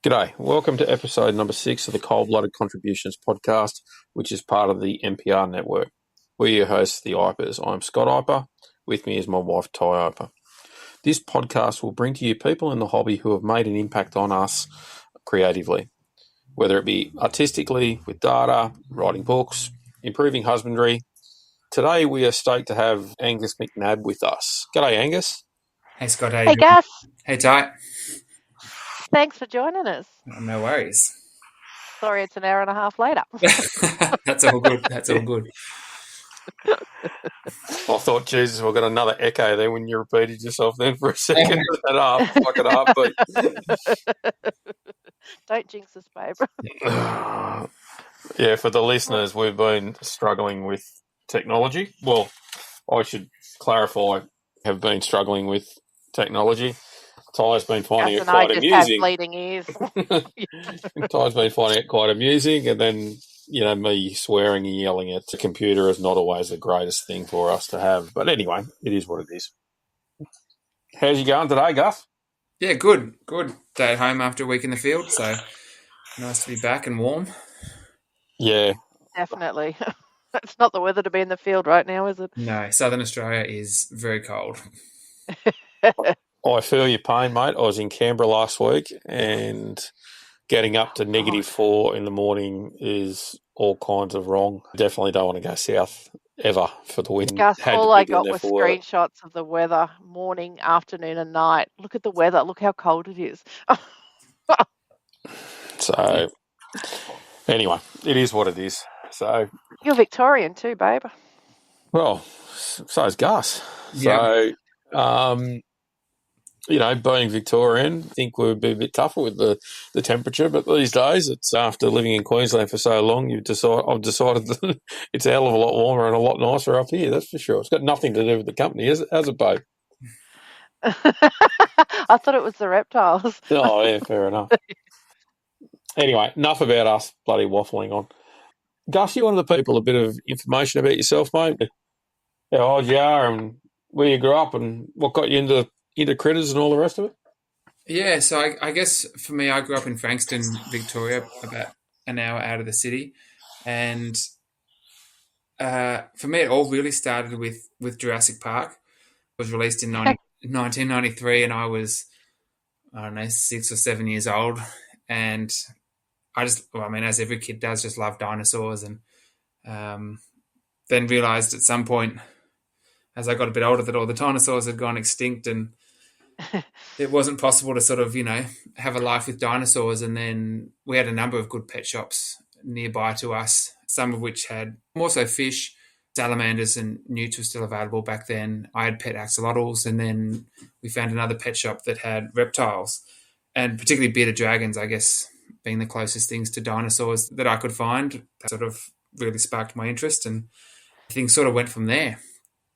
G'day. Welcome to episode number 6 of the Cold-Blooded Contributions podcast, which is part of the NPR network. We're your hosts, the Ipers. I'm Scott Iper. With me is my wife, Ty Iper. This podcast will bring to you people in the hobby who have made an impact on us creatively, whether it be artistically, with data, writing books, improving husbandry. Today we are stoked to have Angus McNab with us. G'day, Angus. Hey, Scott. How you Hey, doing? Gus. Hey, Ty. Thanks for joining us. No worries. Sorry, it's an hour and a half later. That's all good. That's all good. I thought, Jesus, we've got another echo there when you repeated yourself then for a second. Fuck it up. But... Don't jinx us, babe. Yeah, for the listeners, we've been struggling with technology. Well, I should clarify, have been struggling with technology. Ty's been finding it quite amusing. I just have bleeding ears. Ty's been finding it quite amusing, and then, me swearing and yelling at the computer is not always the greatest thing for us to have. But anyway, it is what it is. How's you going today, Gus? Yeah, good. Good. Day at home after a week in the field, so nice to be back and warm. Yeah. Definitely. It's not the weather to be in the field right now, is it? No, Southern Australia is very cold. I feel your pain, mate. I was in Canberra last week, and getting up to -4 in the morning is all kinds of wrong. Definitely don't want to go south ever for the winter. Gus, all I got was screenshots of the weather, morning, afternoon and night. Look at the weather. Look how cold it is. So, anyway, it is what it is. So you're Victorian too, babe. Well, so is Gus. Yeah. So, being Victorian, I think we would be a bit tougher with the temperature. But these days, it's after living in Queensland for so long, I've decided that it's a hell of a lot warmer and a lot nicer up here, that's for sure. It's got nothing to do with the company, has it, babe? I thought it was the reptiles. Oh, yeah, fair enough. Anyway, enough about us bloody waffling on. Gus, you wanted the people a bit of information about yourself, mate? How old you are and where you grew up and what got you into critters and all the rest of it? Yeah, so I guess for me, I grew up in Frankston, Victoria, about an hour out of the city. And for me, it all really started with Jurassic Park. It was released in 1993 and I was, 6 or 7 years old. And as every kid does, just love dinosaurs. And then realised at some point, as I got a bit older, that all the dinosaurs had gone extinct and it wasn't possible to sort of, have a life with dinosaurs. And then we had a number of good pet shops nearby to us, some of which had more so fish, salamanders and newts were still available back then. I had pet axolotls, and then we found another pet shop that had reptiles, and particularly bearded dragons, I guess, being the closest things to dinosaurs that I could find. That sort of really sparked my interest, and things sort of went from there.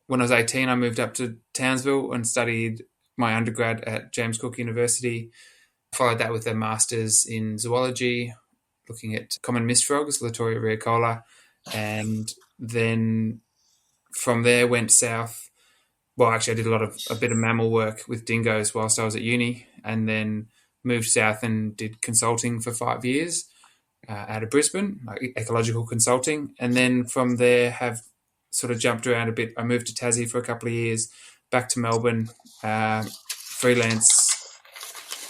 When I was 18, I moved up to Townsville and studied my undergrad at James Cook University. Followed that with a master's in zoology, looking at common mist frogs, Latoria reicola, and then from there went south. Well, actually, I did a bit of mammal work with dingoes whilst I was at uni, and then moved south and did consulting for 5 years out of Brisbane, like ecological consulting, and then from there have sort of jumped around a bit. I moved to Tassie for a couple of years, back to Melbourne, freelance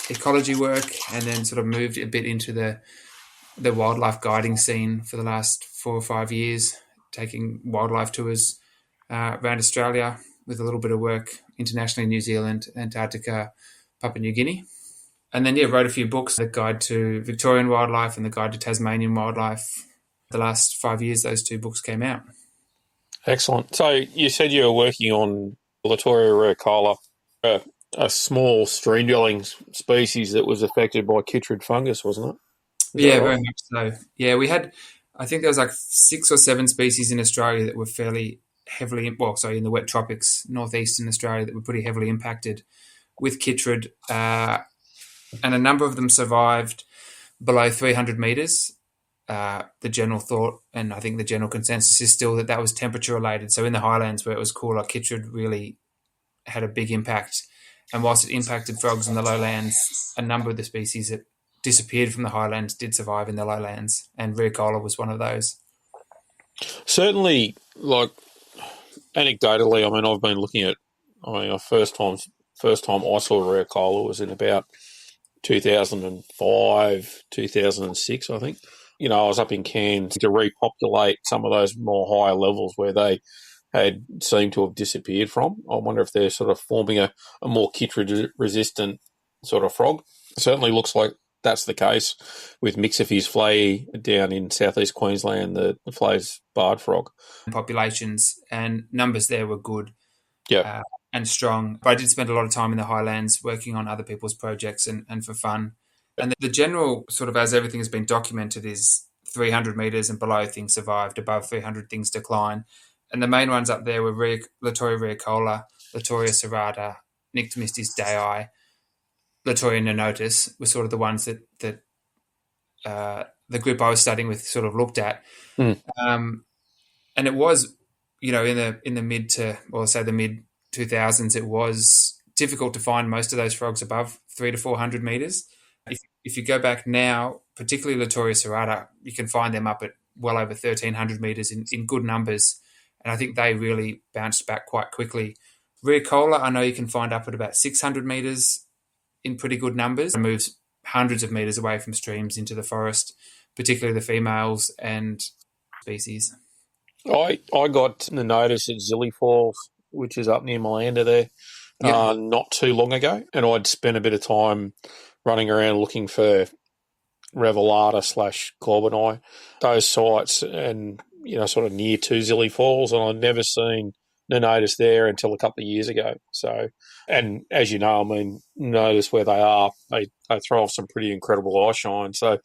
ecology work, and then sort of moved a bit into the wildlife guiding scene for the last 4 or 5 years, taking wildlife tours around Australia with a little bit of work internationally in New Zealand, Antarctica, Papua New Guinea. And then, wrote a few books, The Guide to Victorian Wildlife and The Guide to Tasmanian Wildlife. The last 5 years, those 2 books came out. Excellent. So you said you were working on Latoria reicola, a small stream-dwelling species that was affected by chytrid fungus, wasn't it? Yeah, right? Very much so. Yeah, we had, I think there was like 6 or 7 species in Australia that were fairly heavily, in the wet tropics, northeastern Australia, that were pretty heavily impacted with chytrid, and a number of them survived below 300 metres. The general thought, and I think the general consensus is still that was temperature related. So in the highlands where it was cooler, chytrid really had a big impact. And whilst it impacted frogs in the lowlands, a number of the species that disappeared from the highlands did survive in the lowlands, and Riacola was one of those. Certainly, like anecdotally, I mean, I've been looking at. I mean, first time I saw Riacola was in about 2005, 2006, I think. You know, I was up in Cairns to repopulate some of those more higher levels where they had seemed to have disappeared from. I wonder if they're sort of forming a more chytrid-resistant sort of frog. It certainly looks like that's the case with Mixophes fleae down in southeast Queensland, the Flea's barred frog. Populations and numbers there were good. Yeah. And strong. But I did spend a lot of time in the highlands working on other people's projects and for fun. And the general sort of, as everything has been documented, is 300 metres and below things survived, above 300 things decline. And the main ones up there were Latoria riacola, Latoria serrata, Nyctomistes dei, Latoria nonotus were sort of the ones that the group I was studying with sort of looked at. And it was, you know, in the mid 2000s, it was difficult to find most of those frogs above 300 to 400 metres. If you go back now, particularly Latoria serrata, you can find them up at well over 1,300 metres in good numbers. And I think they really bounced back quite quickly. Riacola, I know you can find up at about 600 metres in pretty good numbers. It moves hundreds of metres away from streams into the forest, particularly the females and species. I got the notice at Zilly Falls, which is up near Malanda there, not too long ago, and I'd spent a bit of time running around looking for Revellata / Corbini, those sites, and you know, sort of near to Zilly Falls, and I'd never seen notice there until a couple of years ago. So, and as you know, I mean, notice where they are, they throw off some pretty incredible eye shine. So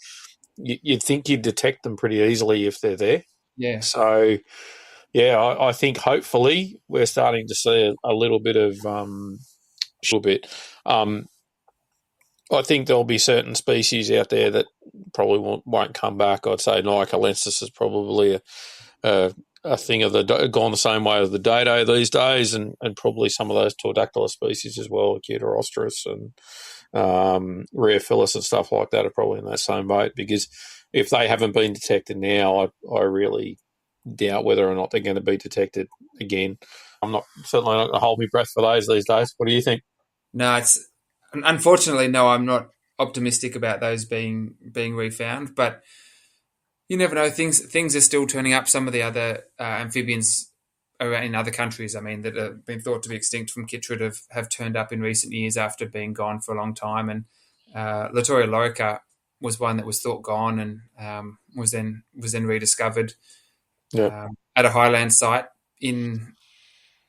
you'd think you'd detect them pretty easily if they're there. Yeah. So, yeah, I think hopefully we're starting to see a little bit of I think there'll be certain species out there that probably won't come back. I'd say Nicolensis is probably a thing of gone the same way as the Dodo these days, and probably some of those Tordactyla species as well, Acuta and Rheophilus and stuff like that are probably in that same boat, because if they haven't been detected now, I really doubt whether or not they're going to be detected again. I'm certainly not going to hold my breath for those these days. What do you think? No, unfortunately, no, I'm not optimistic about those being refound, but you never know. Things are still turning up. Some of the other amphibians in other countries, I mean, that have been thought to be extinct from chytrid have turned up in recent years after being gone for a long time. And Latoria lorica was one that was thought gone and was then rediscovered at a highland site in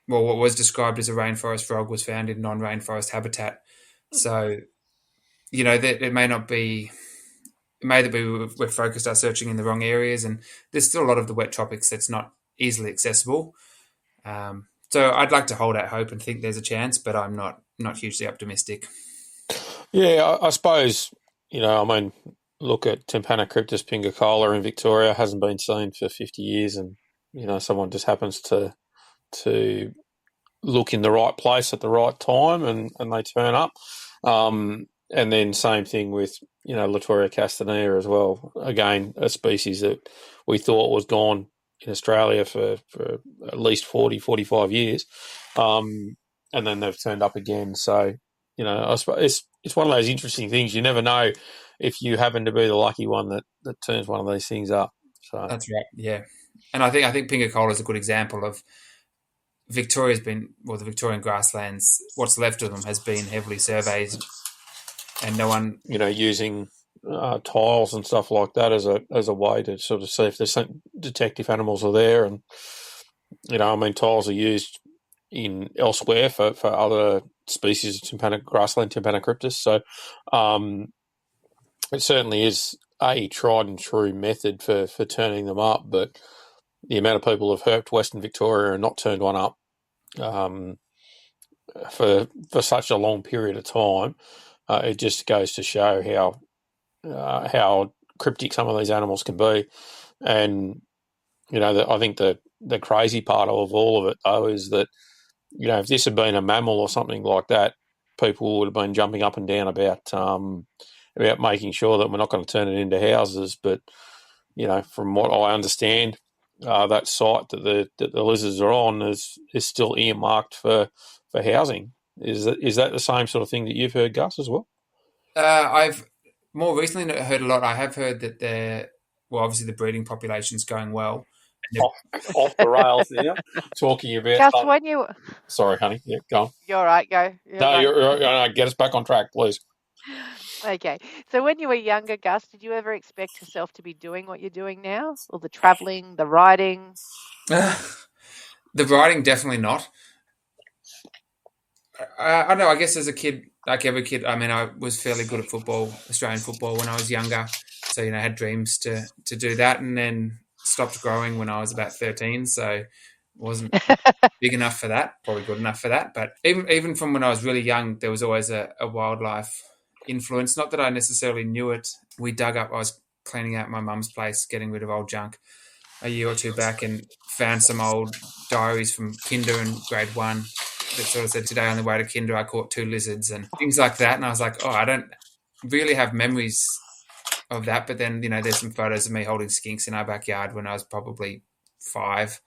what was described as a rainforest frog was found in non-rainforest habitat. So, you know, that it may be we're focused our searching in the wrong areas, and there's still a lot of the wet tropics that's not easily accessible. So I'd like to hold out hope and think there's a chance, but I'm not hugely optimistic. Yeah, I suppose, you know, I mean, look at Tympanocryptus pingicola in Victoria, hasn't been seen for 50 years, and, you know, someone just happens to look in the right place at the right time and they turn up. And then same thing with, you know, Latoria castanea as well. Again, a species that we thought was gone in Australia for at least 40, 45 years. And then they've turned up again. So, you know, I suppose it's one of those interesting things. You never know if you happen to be the lucky one that turns one of these things up. So that's right, yeah. And I think pingicola is a good example of Victoria's been, well, the Victorian grasslands, what's left of them has been heavily surveyed, and no one, you know, using tiles and stuff like that as a way to sort of see if there's some detect if animals are there. And, you know, I mean, tiles are used in elsewhere for other species of grassland Tympanocryptus. So it certainly is a tried and true method for turning them up, but the amount of people who've herped Western Victoria and not turned one up for such a long period of time, it just goes to show how cryptic some of these animals can be. And, you know, I think the crazy part of all of it, though, is that, you know, if this had been a mammal or something like that, people would have been jumping up and down about about making sure that we're not going to turn it into houses. But, from what I understand, that site that the lizards are on is still earmarked for housing. Is that the same sort of thing that you've heard, Gus, as well? I've more recently heard a lot. I have heard that obviously the breeding population's going well. Off the rails now. Talking about... Gus, when you... Sorry, honey. Yeah, go on. You're right, go. No, get us back on track, please. Okay. So when you were younger, Gus, did you ever expect yourself to be doing what you're doing now? Or the travelling, the riding? The riding, definitely not. I don't know, I guess as a kid, like every kid, I mean, I was fairly good at football, Australian football, when I was younger. So, I had dreams to do that, and then stopped growing when I was about 13. So wasn't big enough for that, probably good enough for that. But even from when I was really young, there was always a wildlife influence. Not that I necessarily knew it. I was cleaning out my mum's place, getting rid of old junk a year or two back, and found some old diaries from kinder and grade 1 that sort of said, today on the way to kinder, I caught 2 lizards and things like that. And I was like, I don't really have memories of that. But then, there's some photos of me holding skinks in our backyard when I was probably 5.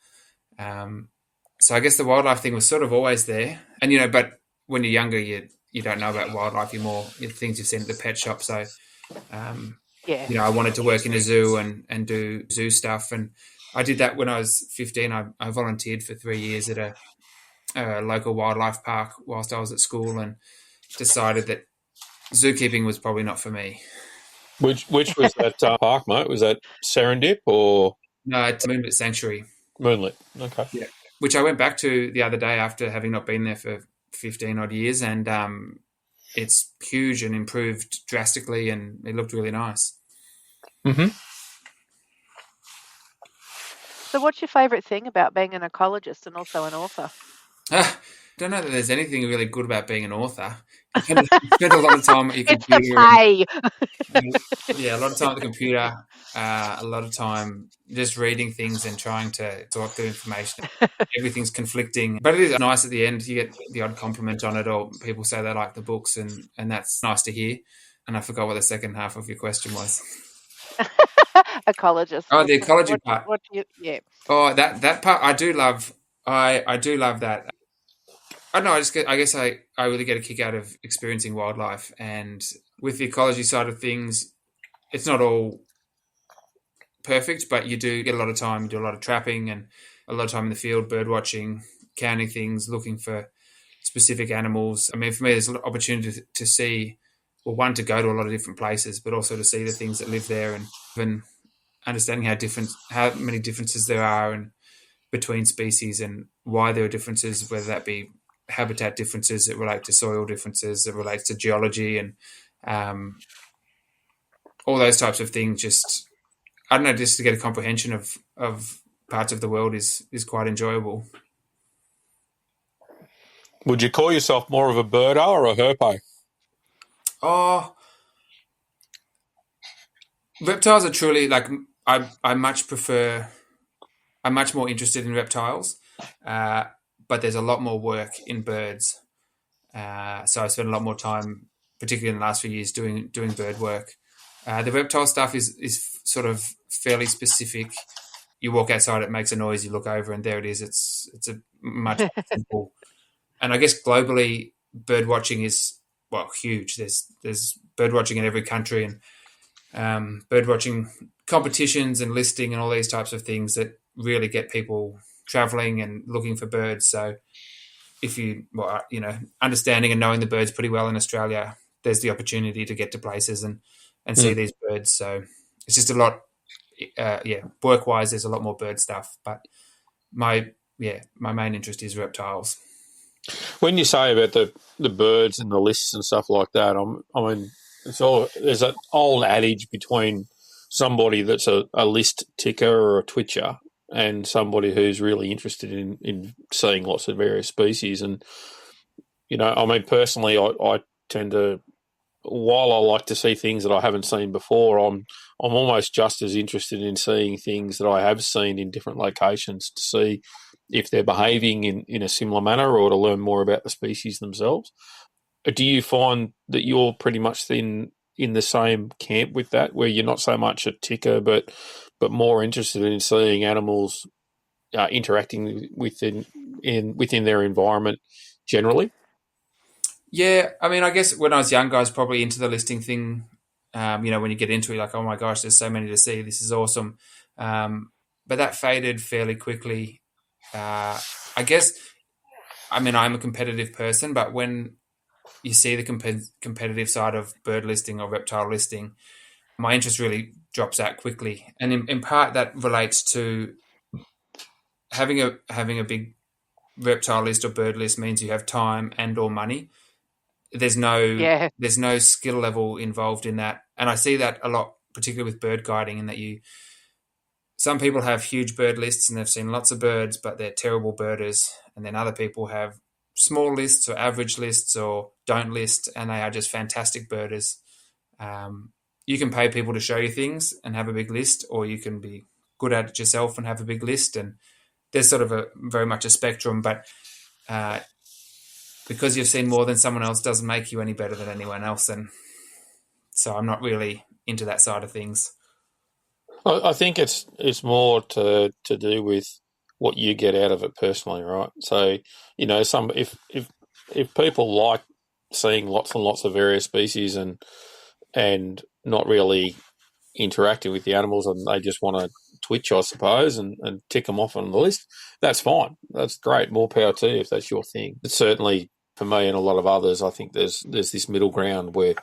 So I guess the wildlife thing was sort of always there. And, but when you're younger, you don't know about wildlife. You're more things you've seen at the pet shop. So, I wanted to work in a zoo and do zoo stuff. And I did that when I was 15. I volunteered for 3 years at a local wildlife park whilst I was at school, and decided that zookeeping was probably not for me. Which was that park, mate? Was that Serendip or? No, it's Moonlit Sanctuary. Moonlit, okay. Yeah, which I went back to the other day after having not been there for 15 odd years, and it's huge and improved drastically, and it looked really nice. Mm-hmm. So what's your favourite thing about being an ecologist and also an author? I don't know that there's anything really good about being an author. You spend a lot of time at your computer. It's the pay. A lot of time at the computer, a lot of time just reading things and trying to sort through information. Everything's conflicting. But it is nice at the end. You get the odd compliment on it, or people say they like the books, and that's nice to hear. And I forgot what the second half of your question was. Ecologist. Oh, the ecology part. Yeah. Oh, that part I do love. I do love that. I don't know. I guess I really get a kick out of experiencing wildlife, and with the ecology side of things, it's not all perfect, but you do get a lot of time. You do a lot of trapping and a lot of time in the field, bird watching, counting things, looking for specific animals. I mean, for me, there's an opportunity to see, well, one, to go to a lot of different places, but also to see the things that live there, and even understanding how many differences there are and between species, and why there are differences, whether that be habitat differences that relate to soil differences, that relates to geology, and all those types of things. Just, I don't know, just to get a comprehension of parts of the world is quite enjoyable. Would you call yourself more of a birder or a herpo? Oh, reptiles are truly, like, I'm much more interested in reptiles, but there's a lot more work in birds. So I spend a lot more time, particularly in the last few years, doing bird work. The reptile stuff is sort of fairly specific. You walk outside, it makes a noise, you look over, and there it is. It's a much more simple. And I guess globally, bird watching is, well, huge. There's bird watching in every country, and bird watching competitions and listing and all these types of things that really get people traveling and looking for birds. So if understanding and knowing the birds pretty well in Australia, there's the opportunity to get to places and see these birds. So it's just a lot, work-wise, there's a lot more bird stuff. But my main interest is reptiles. When you say about the birds and the lists and stuff like that, I mean, there's an old adage between somebody that's a list ticker or a twitcher and somebody who's really interested in seeing lots of various species. And, I mean, personally, I tend to, while I like to see things that I haven't seen before, I'm almost just as interested in seeing things that I have seen in different locations to see if they're behaving in a similar manner, or to learn more about the species themselves. Do you find that you're pretty much then in the same camp with that, where you're not so much a ticker, but more interested in seeing animals interacting within their environment generally? Yeah, I mean, I guess when I was younger, I was probably into the listing thing. When you get into it, like, oh my gosh, there's so many to see. This is awesome. But that faded fairly quickly. I guess, I mean, I'm a competitive person, but when you see the competitive side of bird listing or reptile listing, my interest really drops out quickly. And in part, that relates to having a big reptile list or bird list means you have time and or money. There's no skill level involved in that, and I see that a lot, particularly with bird guiding, in that some people have huge bird lists and they've seen lots of birds, but they're terrible birders, and then other people have small lists or average lists or don't list, and they are just fantastic birders. You can pay people to show you things and have a big list, or you can be good at it yourself and have a big list, and there's sort of very much a spectrum, but because you've seen more than someone else doesn't make you any better than anyone else. And so I'm not really into that side of things. I think it's more to do with what you get out of it personally, right? So, if people like seeing lots and lots of various species and not really interacting with the animals, and they just want to twitch, I suppose, and tick them off on the list, that's fine. That's great. More power to you if that's your thing. But certainly for me and a lot of others, I think there's this middle ground where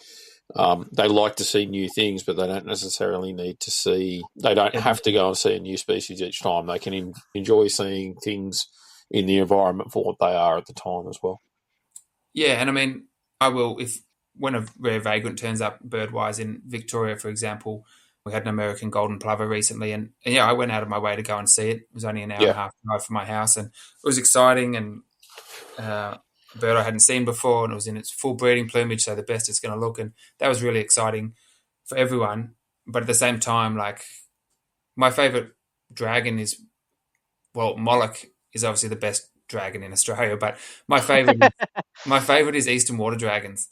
they like to see new things, but they don't necessarily need to see. They don't have to go and see a new species each time. They can enjoy seeing things in the environment for what they are at the time as well. Yeah, and I mean, I will, when a rare vagrant turns up bird-wise in Victoria, for example. We had an American golden plover recently, and I went out of my way to go and see it. It was only an hour and a half drive from my house, and it was exciting, and a bird I hadn't seen before, and it was in its full breeding plumage, so the best it's going to look, and that was really exciting for everyone. But at the same time, like, my favourite dragon is, well, Moloch is obviously the best dragon in Australia, but my favourite is eastern water dragons.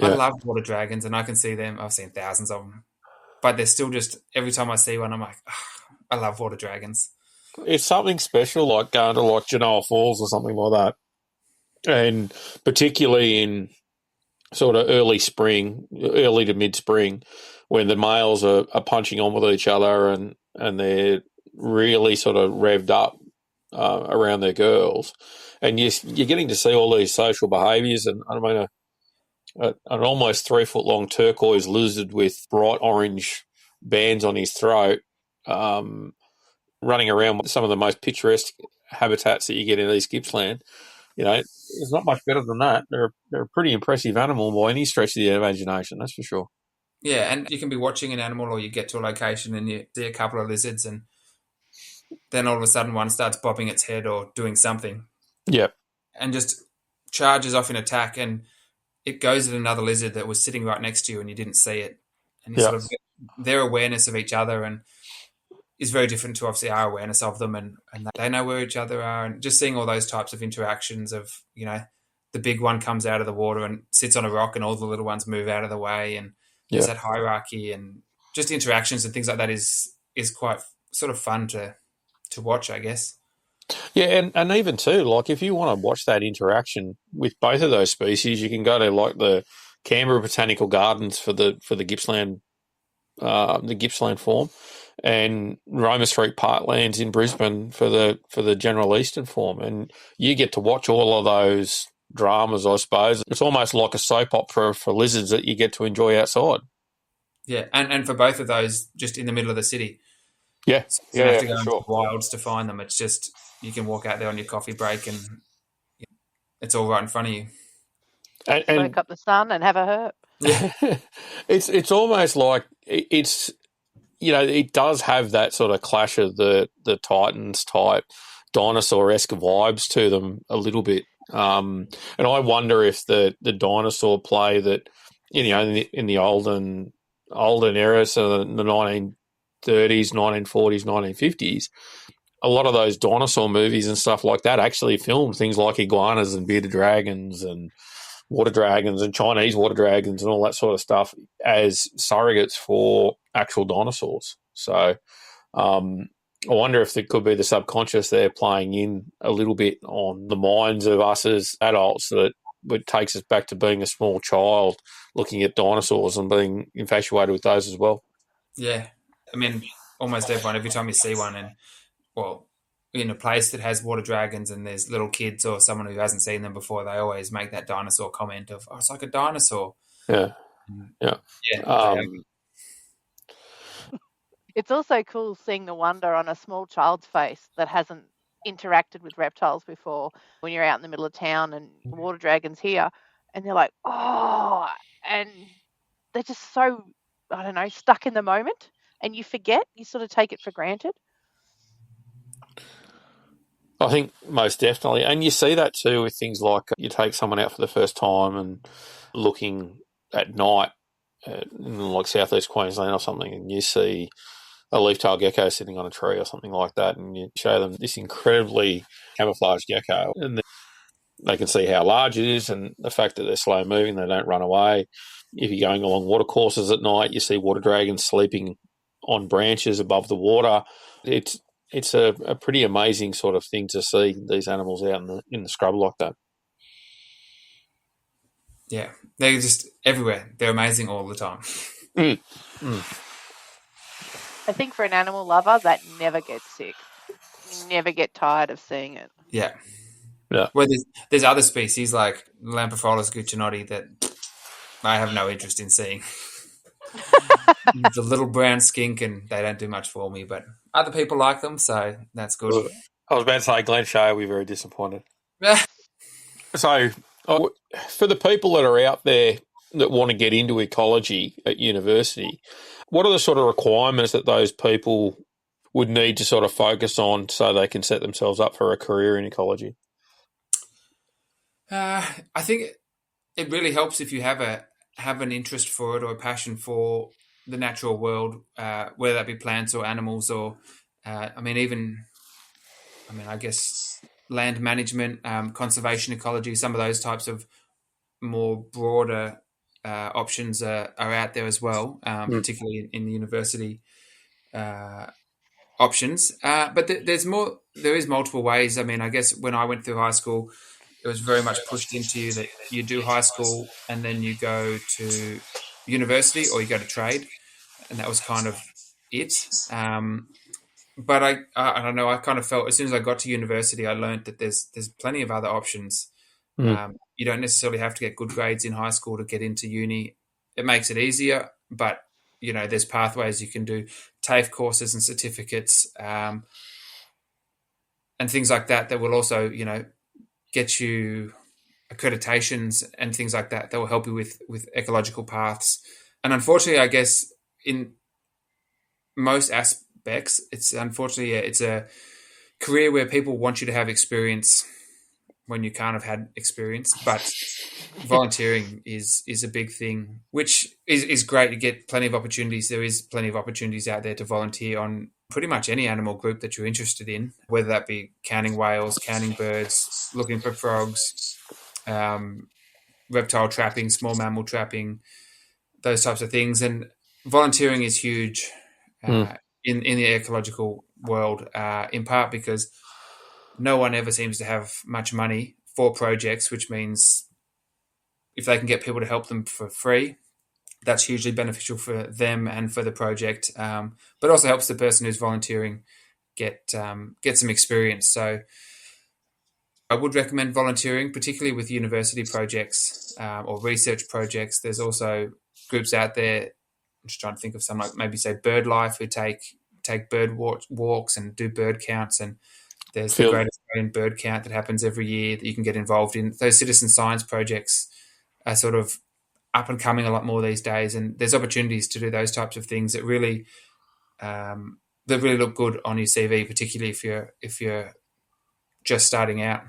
I love water dragons, and I can see them. I've seen thousands of them. But they're still just, every time I see one, I'm like, I love water dragons. It's something special, like going to like Genoa Falls or something like that. And particularly in sort of early to mid-spring, when the males are punching on with each other and they're really sort of revved up around their girls. And you're getting to see all these social behaviours. And I mean, an almost 3-foot-long turquoise lizard with bright orange bands on his throat, running around with some of the most picturesque habitats that you get in East Gippsland. There's not much better than that. They're a pretty impressive animal by any stretch of the imagination, that's for sure. Yeah, and you can be watching an animal, or you get to a location and you see a couple of lizards, and then all of a sudden one starts bobbing its head or doing something. Yep. And just charges off in attack, and it goes at another lizard that was sitting right next to you and you didn't see it. And you sort of, their awareness of each other and is very different to obviously our awareness of them, and they know where each other are, and just seeing all those types of interactions of, the big one comes out of the water and sits on a rock and all the little ones move out of the way, and there's that hierarchy and just interactions and things like that is quite sort of fun to watch, I guess. Yeah, and even too, like if you want to watch that interaction with both of those species, you can go to like the Canberra Botanical Gardens for the Gippsland form, and Roma Street Parklands in Brisbane for the general eastern form, and you get to watch all of those dramas, I suppose. It's almost like a soap opera for lizards that you get to enjoy outside. Yeah, and for both of those, just in the middle of the city. Yeah, so you don't have to go into the wilds to find them. It's just, you can walk out there on your coffee break and it's all right in front of you. And soak up the sun and have a herp. Yeah. It's almost like it's, it does have that sort of clash of the Titans type dinosaur-esque vibes to them a little bit. And I wonder if the dinosaur play that, in the olden era, so the 1930s, 1940s, 1950s, a lot of those dinosaur movies and stuff like that actually filmed things like iguanas and bearded dragons and water dragons and Chinese water dragons and all that sort of stuff as surrogates for actual dinosaurs. So I wonder if it could be the subconscious there playing in a little bit on the minds of us as adults, that it takes us back to being a small child looking at dinosaurs and being infatuated with those as well. Yeah. I mean, almost everyone, every time you see one, and well, in a place that has water dragons and there's little kids or someone who hasn't seen them before, they always make that dinosaur comment of, "Oh, it's like a dinosaur." Yeah. Yeah. It's also cool seeing the wonder on a small child's face that hasn't interacted with reptiles before, when you're out in the middle of town and water dragons here, and they're like, oh, and they're just so, I don't know, stuck in the moment, and you forget, you sort of take it for granted. I think most definitely. And you see that too with things like you take someone out for the first time and looking at night in like southeast Queensland or something, and you see a leaf-tailed gecko sitting on a tree or something like that, and you show them this incredibly camouflaged gecko, and they can see how large it is and the fact that they're slow-moving, they don't run away. If you're going along water courses at night, you see water dragons sleeping on branches above the water. It's a pretty amazing sort of thing to see these animals out in the scrub like that. Yeah, they're just everywhere. They're amazing all the time. I think for an animal lover, that never gets sick. You never get tired of seeing it. Yeah. Yeah. Well, there's other species like Lampropholis guccinoti that I have no interest in seeing. It's a little brown skink and they don't do much for me, but other people like them, so that's good. I was about to say Glenn Shea will be very disappointed. So for the people that are out there that want to get into ecology at university, what are the sort of requirements that those people would need to sort of focus on so they can set themselves up for a career in ecology? I think it really helps if you have an interest for it or a passion for the natural world, whether that be plants or animals or, I guess land management, conservation ecology, some of those types of more broader options are out there as well, particularly in the university options. But there is multiple ways. I mean, I guess when I went through high school, it was very much pushed into you that you do high school and then you go to university or you go to trade, and that was kind of it. But I don't know. I kind of felt as soon as I got to university, I learned that there's plenty of other options. You don't necessarily have to get good grades in high school to get into uni. It makes it easier, but there's pathways you can do, TAFE courses and certificates, and things like that will also get you accreditations and things like that will help you with ecological paths. And unfortunately, I guess in most aspects, it's a career where people want you to have experience when you can't have had experience, but volunteering is a big thing, which is great. You get plenty of opportunities. There is plenty of opportunities out there to volunteer on pretty much any animal group that you're interested in, whether that be counting whales, counting birds, looking for frogs, reptile trapping, small mammal trapping, those types of things. And volunteering is huge in the ecological world, in part because no one ever seems to have much money for projects, which means if they can get people to help them for free, that's hugely beneficial for them and for the project, but also helps the person who's volunteering get some experience. So I would recommend volunteering, particularly with university projects or research projects. There's also groups out there, I'm just trying to think of some, like maybe say BirdLife, who take bird walks and do bird counts, and there's the Great Australian Bird Count that happens every year that you can get involved in. Those citizen science projects are sort of up and coming a lot more these days, and there's opportunities to do those types of things that really look good on your CV, particularly if you're just starting out.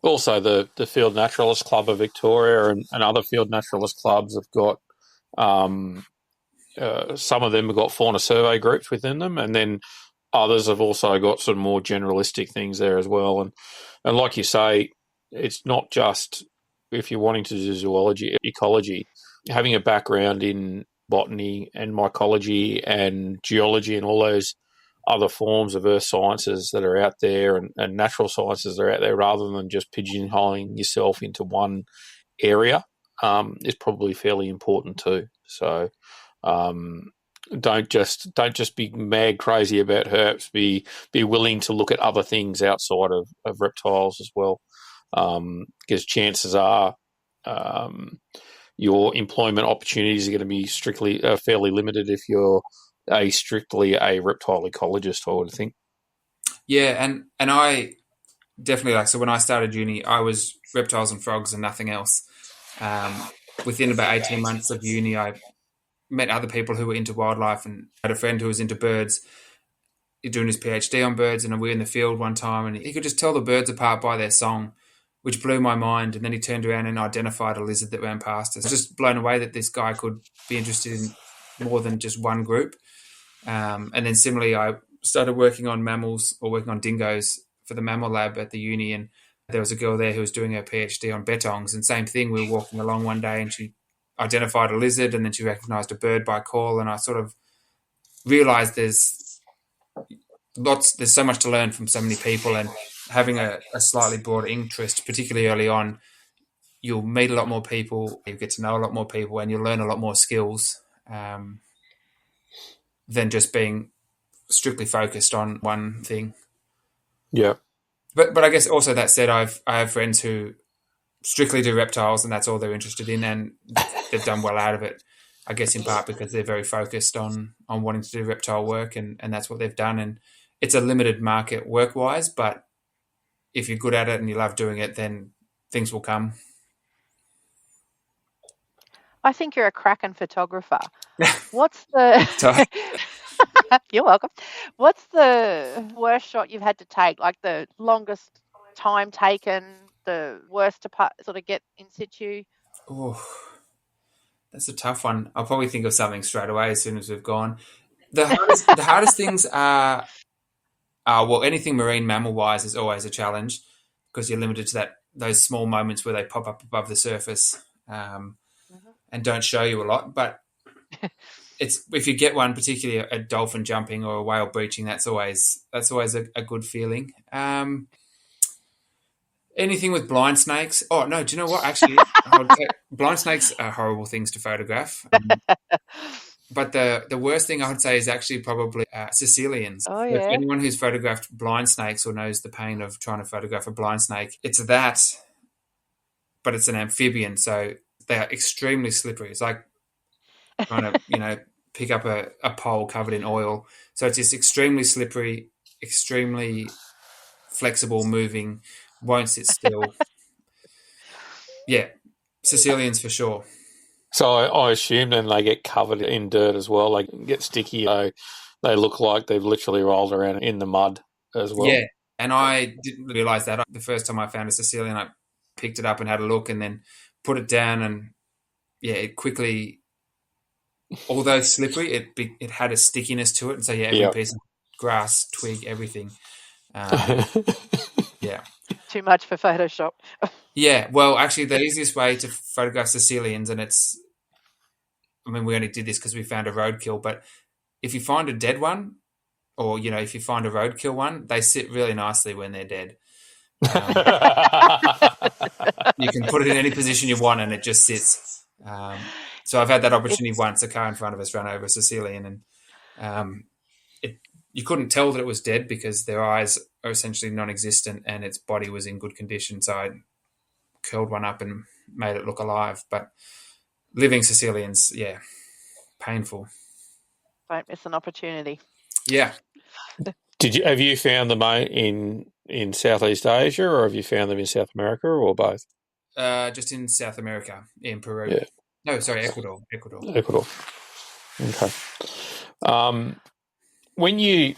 Also, the Field Naturalist Club of Victoria and other field naturalist clubs have got some of them have got fauna survey groups within them, and then others have also got some more generalistic things there as well. And like you say, it's not just if you're wanting to do zoology, ecology, having a background in botany and mycology and geology and all those other forms of earth sciences that are out there and natural sciences that are out there, rather than just pigeonholing yourself into one area, is probably fairly important too. So don't just be mad crazy about herps. Be willing to look at other things outside of reptiles as well, because chances are your employment opportunities are going to be strictly fairly limited if you're strictly a reptile ecologist, I would think. Yeah, and I definitely so when I started uni, I was reptiles and frogs and nothing else. Within about 18 months of uni, I met other people who were into wildlife, and had a friend who was into birds, doing his PhD on birds, and we were in the field one time, and he could just tell the birds apart by their song, which blew my mind. And then he turned around and identified a lizard that ran past us. Just blown away that this guy could be interested in more than just one group. And then similarly, I started working on mammals, or working on dingoes for the mammal lab at the uni, and there was a girl there who was doing her PhD on bettongs, and same thing, we were walking along one day and she identified a lizard, and then she recognised a bird by call, and I sort of realised there's so much to learn from so many people, and having a slightly broader interest, particularly early on, you'll meet a lot more people, you get to know a lot more people, and you'll learn a lot more skills than just being strictly focused on one thing. Yeah. But I guess also that said, I have friends who strictly do reptiles and that's all they're interested in, and they've done well out of it, I guess in part because they're very focused on wanting to do reptile work, and that's what they've done. And it's a limited market work-wise, but if you're good at it and you love doing it, then things will come. I think you're a cracking photographer. What's the... You're welcome. What's the worst shot you've had to take, like the longest time taken, the worst to sort of get in situ? Oh, that's a tough one. I'll probably think of something straight away as soon as we've gone. The hardest things are well, anything marine mammal wise is always a challenge, because you're limited to those small moments where they pop up above the surface and don't show you a lot. But it's, if you get one, particularly a dolphin jumping or a whale breaching, that's always a good feeling. Anything with blind snakes. Oh no, do you know what? Actually, blind snakes are horrible things to photograph. But the worst thing I would say is actually probably Sicilians. Oh, yeah. If anyone who's photographed blind snakes or knows the pain of trying to photograph a blind snake, it's that, but it's an amphibian, so they are extremely slippery. It's like trying to pick up a pole covered in oil. So it's just extremely slippery, extremely flexible, moving, won't sit still. Yeah, Sicilians for sure. So I assume then they get covered in dirt as well. They get sticky. They look like they've literally rolled around in the mud as well. Yeah, and I didn't realise that. The first time I found a Sicilian, I picked it up and had a look and then put it down, and yeah, it quickly, although slippery, it had a stickiness to it, and so yeah, every piece of grass, twig, everything. Yeah. Too much for Photoshop. Yeah, well, actually, the easiest way to photograph Sicilians, and we only did this because we found a roadkill, but if you find a dead one, or, if you find a roadkill one, they sit really nicely when they're dead. You can put it in any position you want and it just sits. So I've had that opportunity once. A car in front of us ran over a Sicilian, and you couldn't tell that it was dead because their eyes are essentially non-existent and its body was in good condition. So I curled one up and made it look alive. But living Sicilians, yeah, painful. Don't miss an opportunity. Yeah. Have you found them in Southeast Asia, or have you found them in South America, or both? Just in South America, in Peru. Yeah. No, sorry, Ecuador. Okay. When you're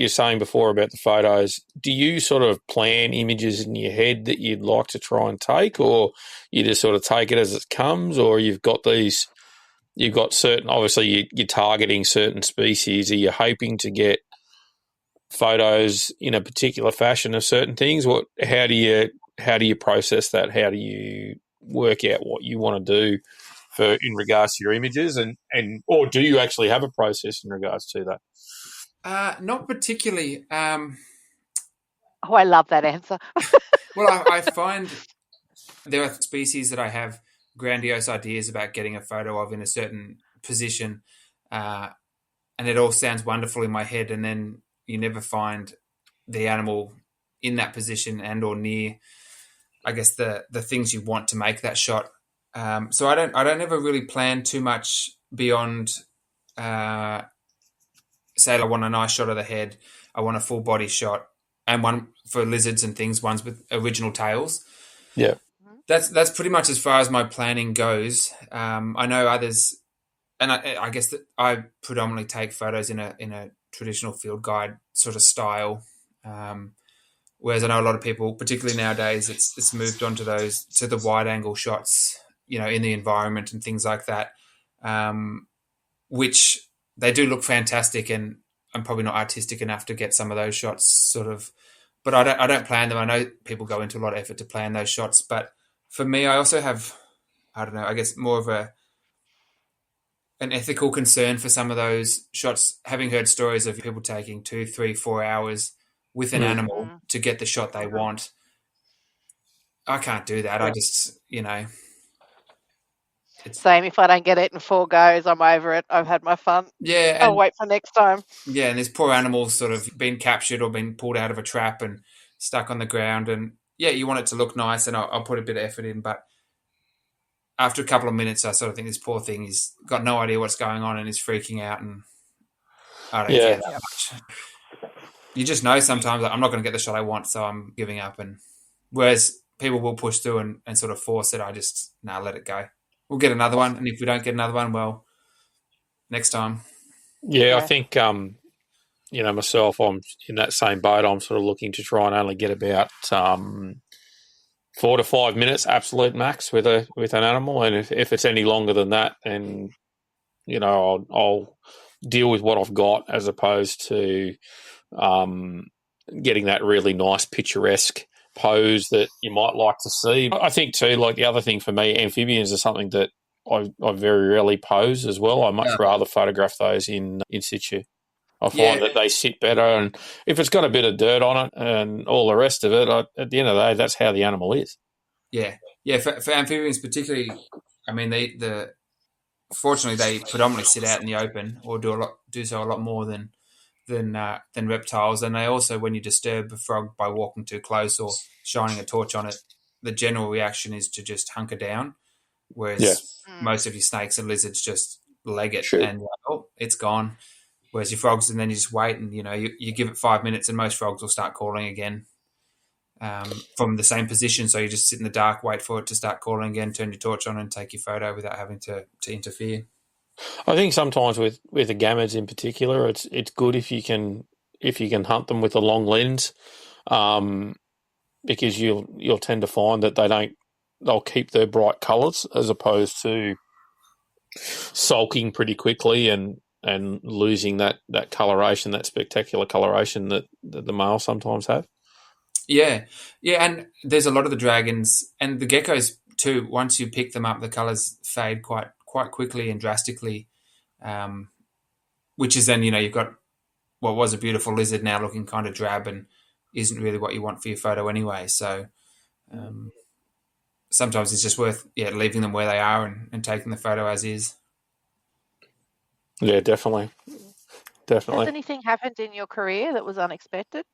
saying before about the photos, do you sort of plan images in your head that you'd like to try and take, or you just sort of take it as it comes, or you've got certain, obviously you're targeting certain species. Are you hoping to get photos in a particular fashion of certain things? How do you how do you process that? How do you work out what you want to do in regards to your images, and or do you actually have a process in regards to that? Not particularly. Oh, I love that answer. Well, I find there are species that I have grandiose ideas about getting a photo of in a certain position, and it all sounds wonderful in my head, and then you never find the animal in that position and or near, I guess, the things you want to make that shot. So I don't ever really plan too much beyond, say I want a nice shot of the head, I want a full body shot, and one for lizards and things, ones with original tails. Yeah. That's pretty much as far as my planning goes. I know others, and I guess that I predominantly take photos in a traditional field guide sort of style. Whereas I know a lot of people, particularly nowadays, it's moved on to the wide angle shots, in the environment and things like that, which they do look fantastic, and I'm probably not artistic enough to get some of those shots sort of, but I don't plan them. I know people go into a lot of effort to plan those shots, but for me, I also have, I don't know, I guess more of an ethical concern for some of those shots, having heard stories of people taking 2, 3, 4 hours with an animal to get the shot they want. I can't do that. I just, Same. If I don't get it in 4 goes, I'm over it. I've had my fun. Yeah. I'll wait for next time. Yeah, and there's poor animals sort of been captured or been pulled out of a trap and stuck on the ground. And yeah, you want it to look nice, and I'll put a bit of effort in, but after a couple of minutes, I sort of think this poor thing, he's got no idea what's going on and is freaking out, and I don't care that much. You just know sometimes I'm not going to get the shot I want, so I'm giving up. And whereas people will push through and sort of force it, I just, let it go. We'll get another one, and if we don't get another one, well, next time. Yeah, I think, myself, I'm in that same boat. I'm sort of looking to try and only get about 4 to 5 minutes absolute max with an animal, and if it's any longer than that, then I'll deal with what I've got as opposed to getting that really nice picturesque pose that you might like to see. I think too, like the other thing for me, amphibians are something that I very rarely pose as well. I much rather photograph those in situ. I find that they sit better, and if it's got a bit of dirt on it and all the rest of it, at the end of the day, that's how the animal is. Yeah. For amphibians particularly, I mean, fortunately they predominantly sit out in the open, or do so a lot more than reptiles. And they also, when you disturb a frog by walking too close or shining a torch on it, the general reaction is to just hunker down. Whereas most of your snakes and lizards just leg it and it's gone. Whereas your frogs, and then you just wait, and you give it 5 minutes, and most frogs will start calling again from the same position. So you just sit in the dark, wait for it to start calling again, turn your torch on, and take your photo without having to interfere. I think sometimes with the gamids in particular, it's good if you can hunt them with a long lens, because you'll tend to find that they'll keep their bright colours as opposed to sulking pretty quickly and losing that coloration, that spectacular coloration that the males sometimes have. Yeah, and there's a lot of the dragons and the geckos too. Once you pick them up, the colours fade quite quickly and drastically, which is then, you've got what was a beautiful lizard now looking kind of drab and isn't really what you want for your photo anyway. So sometimes it's just worth leaving them where they are and taking the photo as is. Yeah, definitely. Has anything happened in your career that was unexpected?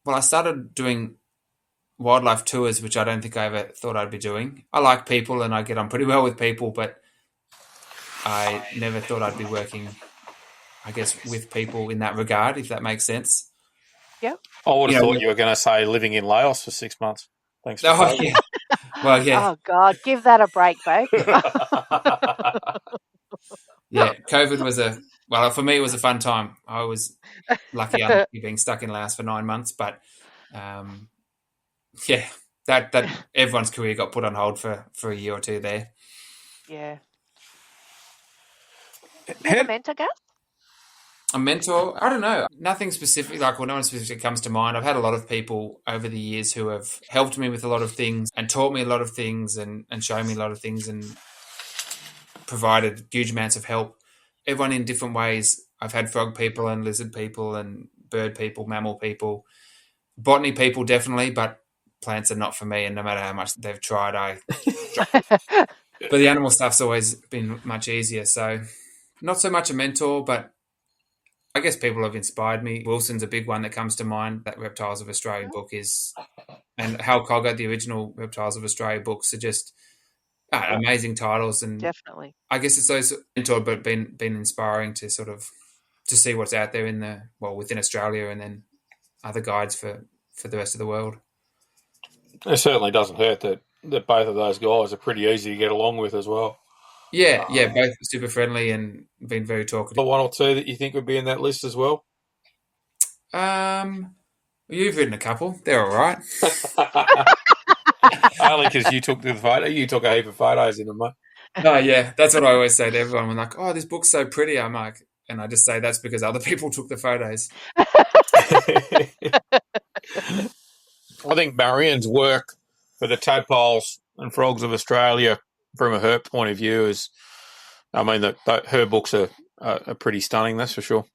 Well, I started doing wildlife tours, which I don't think I ever thought I'd be doing. I like people and I get on pretty well with people, but I never thought I'd be working, I guess, with people in that regard, if that makes sense. Yeah. I would have thought you were going to say living in Laos for 6 months. Thanks for yeah. Well, yeah. Oh, God, give that a break, babe. Yeah, COVID was for me, it was a fun time. I was lucky being stuck in Laos for 9 months, but that everyone's career got put on hold for a year or two there. Yeah. Do you have a mentor, Gus? A mentor? I don't know. Nothing specific, no one specific comes to mind. I've had a lot of people over the years who have helped me with a lot of things and taught me a lot of things and shown me a lot of things and provided huge amounts of help. Everyone in different ways. I've had frog people and lizard people and bird people, mammal people, botany people definitely, but plants are not for me, and no matter how much they've tried, but the animal stuff's always been much easier. So not so much a mentor, but I guess people have inspired me. Wilson's a big one that comes to mind. That Reptiles of Australia book is, and Hal Cogger, the original Reptiles of Australia books are just amazing titles. And Definitely. I guess it's those mentor, but been inspiring to sort of to see what's out there within Australia, and then other guides for the rest of the world. It certainly doesn't hurt that both of those guys are pretty easy to get along with as well. Yeah, both super friendly and been very talkative. One or two that you think would be in that list as well? You've written a couple. They're all right. Only because you took the photo. You took a heap of photos in them, mate. Oh, yeah. That's what I always say to everyone. When like, oh, this book's so pretty, I'm like, and I just say that's because other people took the photos. I think Marion's work for the tadpoles and frogs of Australia, from her point of view, is, I mean, her books are pretty stunning, that's for sure.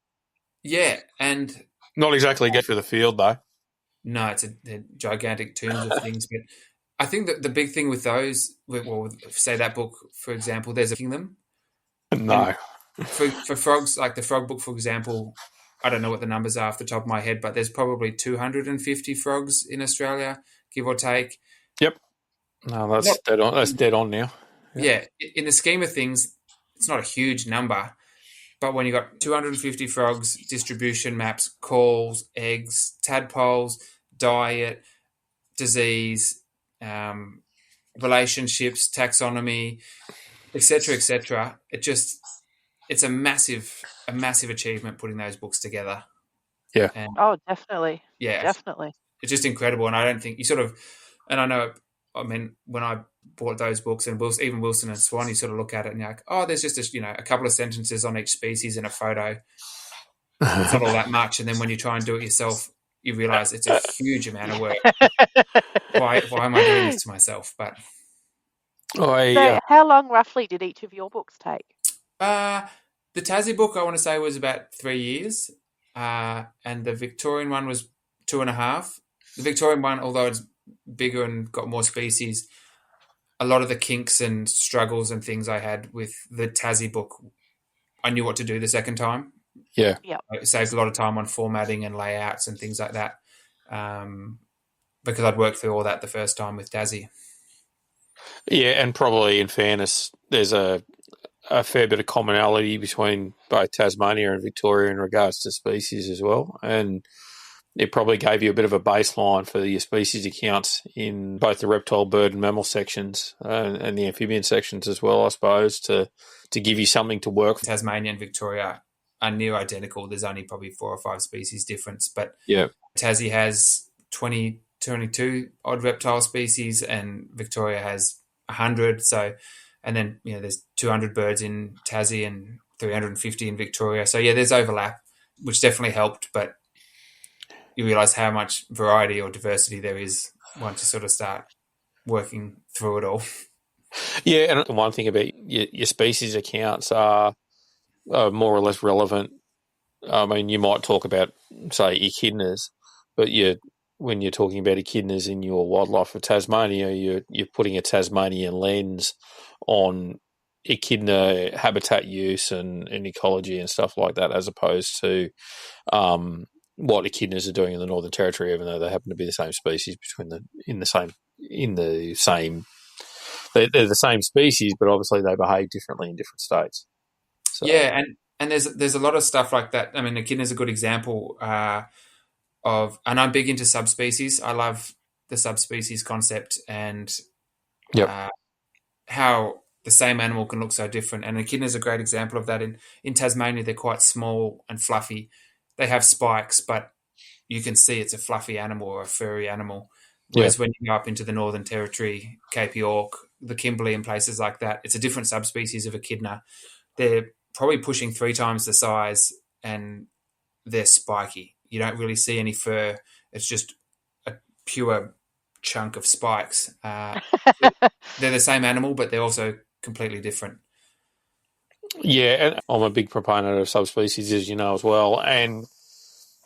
Yeah, and not exactly good for the field, though. No, they're gigantic tombs of things. But I think that the big thing with those, say that book, for example, there's a kingdom. No. For frogs, like the frog book, for example, I don't know what the numbers are off the top of my head, but there's probably 250 frogs in Australia, give or take. Yep. No, that's dead on. That's dead on now. Yeah. In the scheme of things, it's not a huge number, but when you got 250 frogs, distribution maps, calls, eggs, tadpoles, diet, disease, relationships, taxonomy, etc., it's a massive achievement putting those books together. Yeah. Definitely. Yeah. Definitely. It's just incredible. And I don't think and I know, I mean, when I bought those books, and even Wilson and Swan, you sort of look at it and you're like, oh, there's just a couple of sentences on each species in a photo. It's not all that much. And then when you try and do it yourself, you realize it's a huge amount of work. Why am I doing this to myself? But so how long roughly did each of your books take? The Tassie book, I want to say, was about 3 years. And the Victorian one was 2.5. The Victorian one, although it's bigger and got more species, a lot of the kinks and struggles and things I had with the Tassie book, I knew what to do the second time. Yeah. It saved a lot of time on formatting and layouts and things like that, because I'd worked through all that the first time with Tassie. Yeah, and probably in fairness, there's a fair bit of commonality between both Tasmania and Victoria in regards to species as well. And it probably gave you a bit of a baseline for your species accounts in both the reptile, bird and mammal sections and the amphibian sections as well, I suppose, to give you something to work with. Tasmania and Victoria are near identical. There's only probably 4 or 5 species difference. But yeah, Tassie has 22 odd reptile species and Victoria has 100. So, and then, there's 200 birds in Tassie and 350 in Victoria. So, yeah, there's overlap, which definitely helped, but you realise how much variety or diversity there is once you sort of start working through it all. Yeah, and one thing about your species accounts are more or less relevant. I mean, you might talk about, say, echidnas, but when you're talking about echidnas in your wildlife of Tasmania, you're putting a Tasmanian lens on echidna habitat use and ecology and stuff like that, as opposed to what echidnas are doing in the Northern Territory, even though they happen to be the same species they're the same species, but obviously they behave differently in different states. So. Yeah, and there's a lot of stuff like that. I mean, echidna is a good example of, and I'm big into subspecies. I love the subspecies concept and how the same animal can look so different. And echidna is a great example of that. In Tasmania, they're quite small and fluffy. They have spikes, but you can see it's a fluffy animal or a furry animal. Whereas when you go up into the Northern Territory, Cape York, the Kimberley and places like that, it's a different subspecies of echidna. They're probably pushing 3 times the size and they're spiky. You don't really see any fur. It's just a pure chunk of spikes. They're the same animal, but they're also completely different. Yeah, and I'm a big proponent of subspecies, as you know, as well. And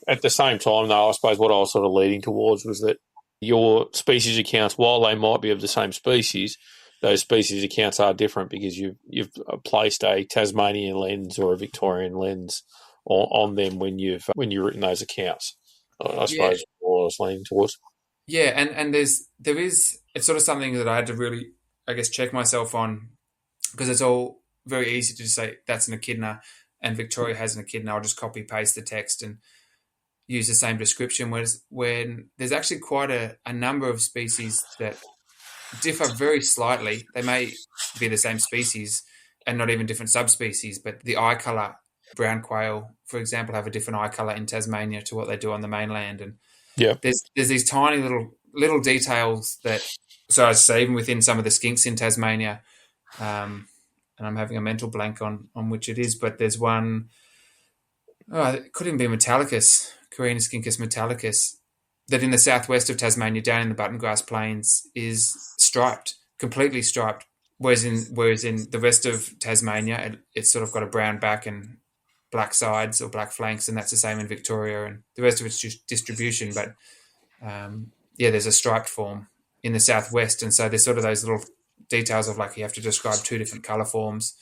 at the same time, though, I suppose what I was sort of leading towards was that your species accounts, while they might be of the same species, those species accounts are different because you've placed a Tasmanian lens or a Victorian lens on them when you've written those accounts. I suppose what I was leaning towards. Yeah, and there is it's sort of something that I had to really, I guess, check myself on, because it's all very easy to just say that's an echidna and Victoria has an echidna. I'll just copy paste the text and use the same description. Whereas when there's actually quite a number of species that differ very slightly. They may be the same species and not even different subspecies, but the eye colour, brown quail, for example, have a different eye colour in Tasmania to what they do on the mainland. And there's these tiny little details that, so I'd say even within some of the skinks in Tasmania, and I'm having a mental blank on which it is, but there's one, it could even be Metallicus, Carina skincus metallicus, that in the southwest of Tasmania, down in the Buttongrass Plains, is striped, completely striped. Whereas in the rest of Tasmania, it's sort of got a brown back and black sides or black flanks, and that's the same in Victoria and the rest of its distribution. But there's a striped form in the southwest, and so there's sort of those little details of like you have to describe two different colour forms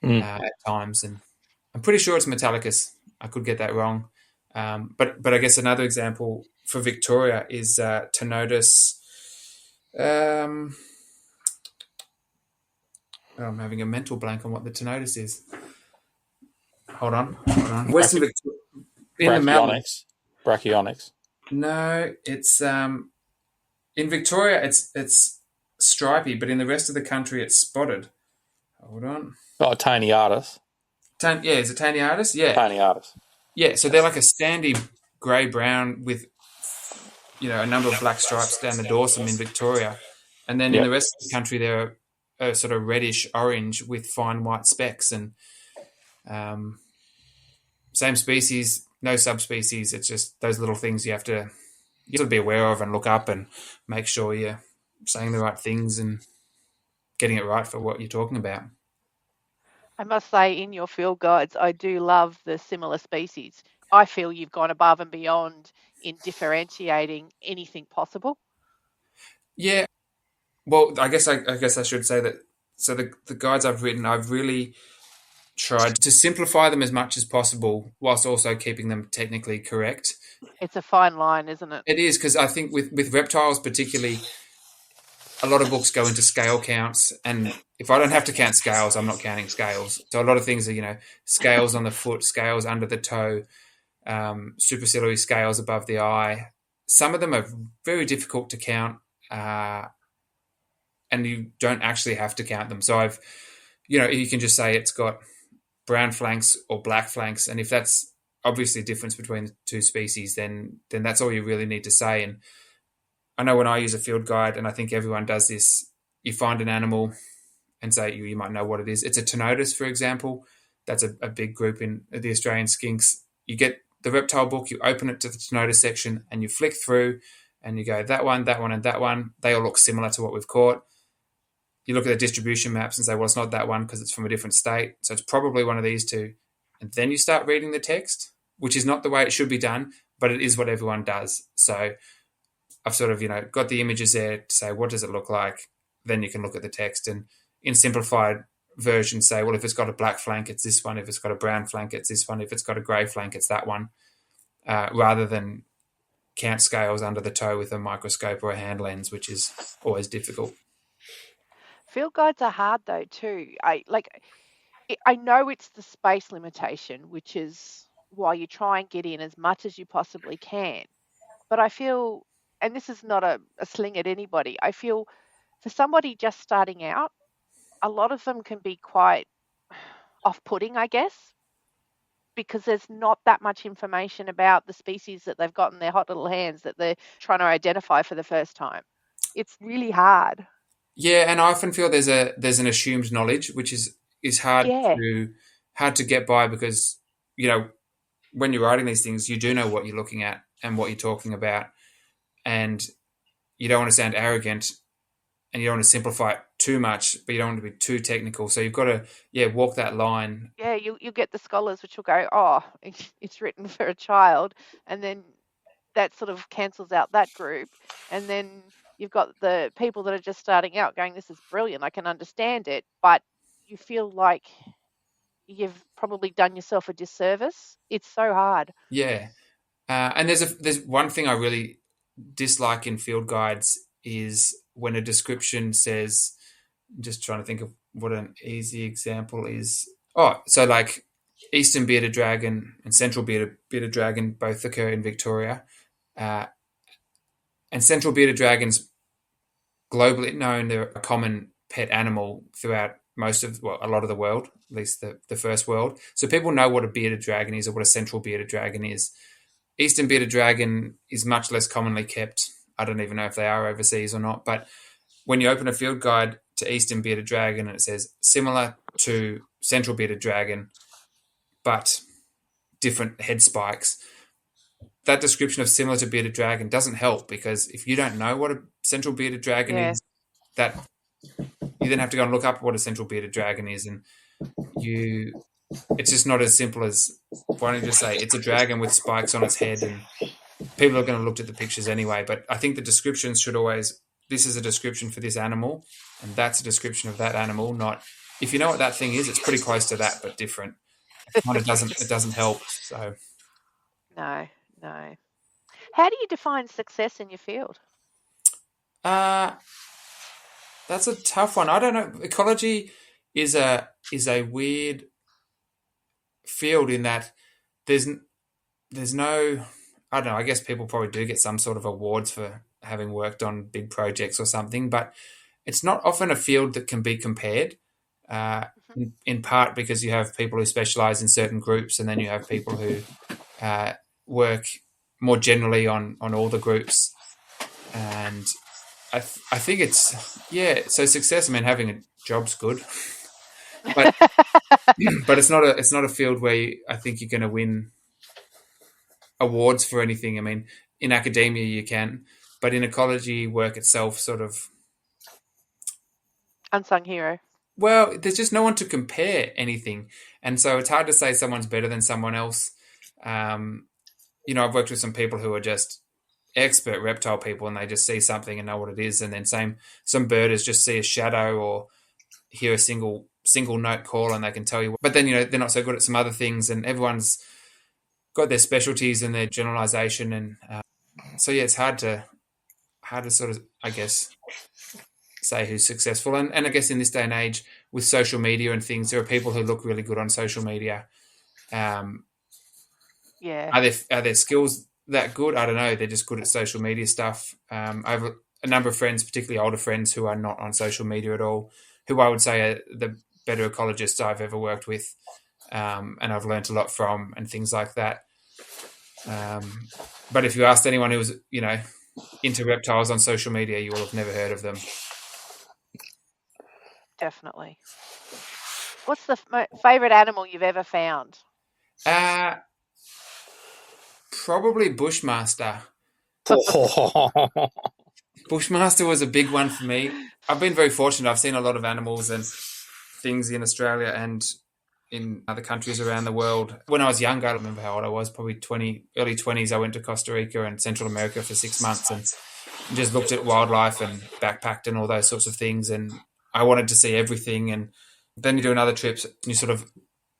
at times, and I'm pretty sure it's Metallicus. I could get that wrong, but I guess another example for Victoria is Tenotus. I'm having a mental blank on what the Tenotus is. Hold on. Western Victoria. In the mountains. Brachyonyx. No, it's in Victoria it's stripy, but in the rest of the country it's spotted. Hold on. Oh, Taeniatus. Is it Taeniatus? Yeah. Taeniatus. Yeah, so they're like a sandy grey-brown with, a number of black stripes down the dorsum in Victoria. And then in the rest of the country, they're a sort of reddish-orange with fine white specks. And same species, no subspecies. It's just those little things you have to be aware of and look up and make sure you're saying the right things and getting it right for what you're talking about. I must say, in your field guides, I do love the similar species. I feel you've gone above and beyond in differentiating anything possible. Yeah. Well, I guess I should say that. So the guides I've written, I've really tried to simplify them as much as possible, whilst also keeping them technically correct. It's a fine line, isn't it? It is, because I think with reptiles particularly, a lot of books go into scale counts, and if I don't have to count scales, I'm not counting scales. So a lot of things are, scales on the foot, scales under the toe, superciliary scales above the eye. Some of them are very difficult to count, and you don't actually have to count them. So you can just say it's got brown flanks or black flanks, and if that's obviously a difference between the two species, then that's all you really need to say. And I know when I use a field guide, and I think everyone does this, you find an animal and say you might know what it is. It's a Tenotus, for example. That's a big group in the Australian skinks. You get the reptile book, you open it to the Tenotus section, and you flick through, and you go, that one, and that one. They all look similar to what we've caught. You look at the distribution maps and say, well, it's not that one because it's from a different state, so it's probably one of these two. And then you start reading the text, which is not the way it should be done, but it is what everyone does. So I've sort of, got the images there to say, what does it look like? Then you can look at the text and in simplified version say, well, if it's got a black flank, it's this one. If it's got a brown flank, it's this one. If it's got a grey flank, it's that one, rather than count scales under the toe with a microscope or a hand lens, which is always difficult. Field guides are hard though too. I know it's the space limitation, which is why you try and get in as much as you possibly can. But I feel, and this is not a sling at anybody, I feel for somebody just starting out, a lot of them can be quite off-putting, I guess, because there's not that much information about the species that they've got in their hot little hands that they're trying to identify for the first time. It's really hard. Yeah, and I often feel there's an assumed knowledge, which is hard to get by because, when you're writing these things, you do know what you're looking at and what you're talking about, and you don't want to sound arrogant, and you don't want to simplify it too much, but you don't want to be too technical. So you've got to, walk that line. Yeah, you get the scholars which will go, oh, it's written for a child, and then that sort of cancels out that group, and then you've got the people that are just starting out going, this is brilliant, I can understand it, but you feel like you've probably done yourself a disservice. It's so hard. Yeah. And there's one thing I really dislike in field guides is when a description says, I'm just trying to think of what an easy example is. Oh, so like Eastern bearded dragon and Central bearded dragon both occur in Victoria. And Central bearded dragons, globally known, they're a common pet animal throughout a lot of the world, at least the first world. So people know what a bearded dragon is or what a Central bearded dragon is. Eastern bearded dragon is much less commonly kept. I don't even know if they are overseas or not. But when you open a field guide to Eastern bearded dragon and it says similar to Central bearded dragon, but different head spikes, that description of similar to bearded dragon doesn't help, because if you don't know what a Central bearded dragon is, that you then have to go and look up what a Central bearded dragon is, and it's just not as simple as, why don't you just say it's a dragon with spikes on its head, and people are going to look at the pictures anyway. But I think the descriptions should always, this is a description for this animal, and that's a description of that animal, not, if you know what that thing is, it's pretty close to that, but different. It doesn't help. So No. How do you define success in your field? That's a tough one. I don't know. Ecology is a weird field in that there's no, I don't know, I guess people probably do get some sort of awards for having worked on big projects or something, but it's not often a field that can be compared, in part because you have people who specialize in certain groups, and then you have people who work more generally on all the groups. And I think it's, so success, I mean, having a job's good, but but it's not a field where I think you're going to win awards for anything. I mean, in academia you can, but in ecology work itself, sort of unsung hero. Well, there's just no one to compare anything, and so it's hard to say someone's better than someone else. I've worked with some people who are just expert reptile people, and they just see something and know what it is, and then some birders just see a shadow or hear a single note call and they can tell you. But then they're not so good at some other things, and everyone's got their specialties and their generalization, and it's hard to sort of, I guess, say who's successful. And I guess in this day and age with social media and things, there are people who look really good on social media. Are their skills that good? I don't know. They're just good at social media stuff. I have a number of friends, particularly older friends, who are not on social media at all, who I would say are the better ecologists I've ever worked with, and I've learned a lot from, and things like that. But if you asked anyone who was, into reptiles on social media, you will have never heard of them. Definitely. What's the favourite animal you've ever found? Probably Bushmaster. Bushmaster was a big one for me. I've been very fortunate. I've seen a lot of animals and things in Australia and in other countries around the world. When I was younger, I don't remember how old I was, probably early 20s, I went to Costa Rica and Central America for 6 months and just looked at wildlife and backpacked and all those sorts of things. And I wanted to see everything. And then you do another trip and you sort of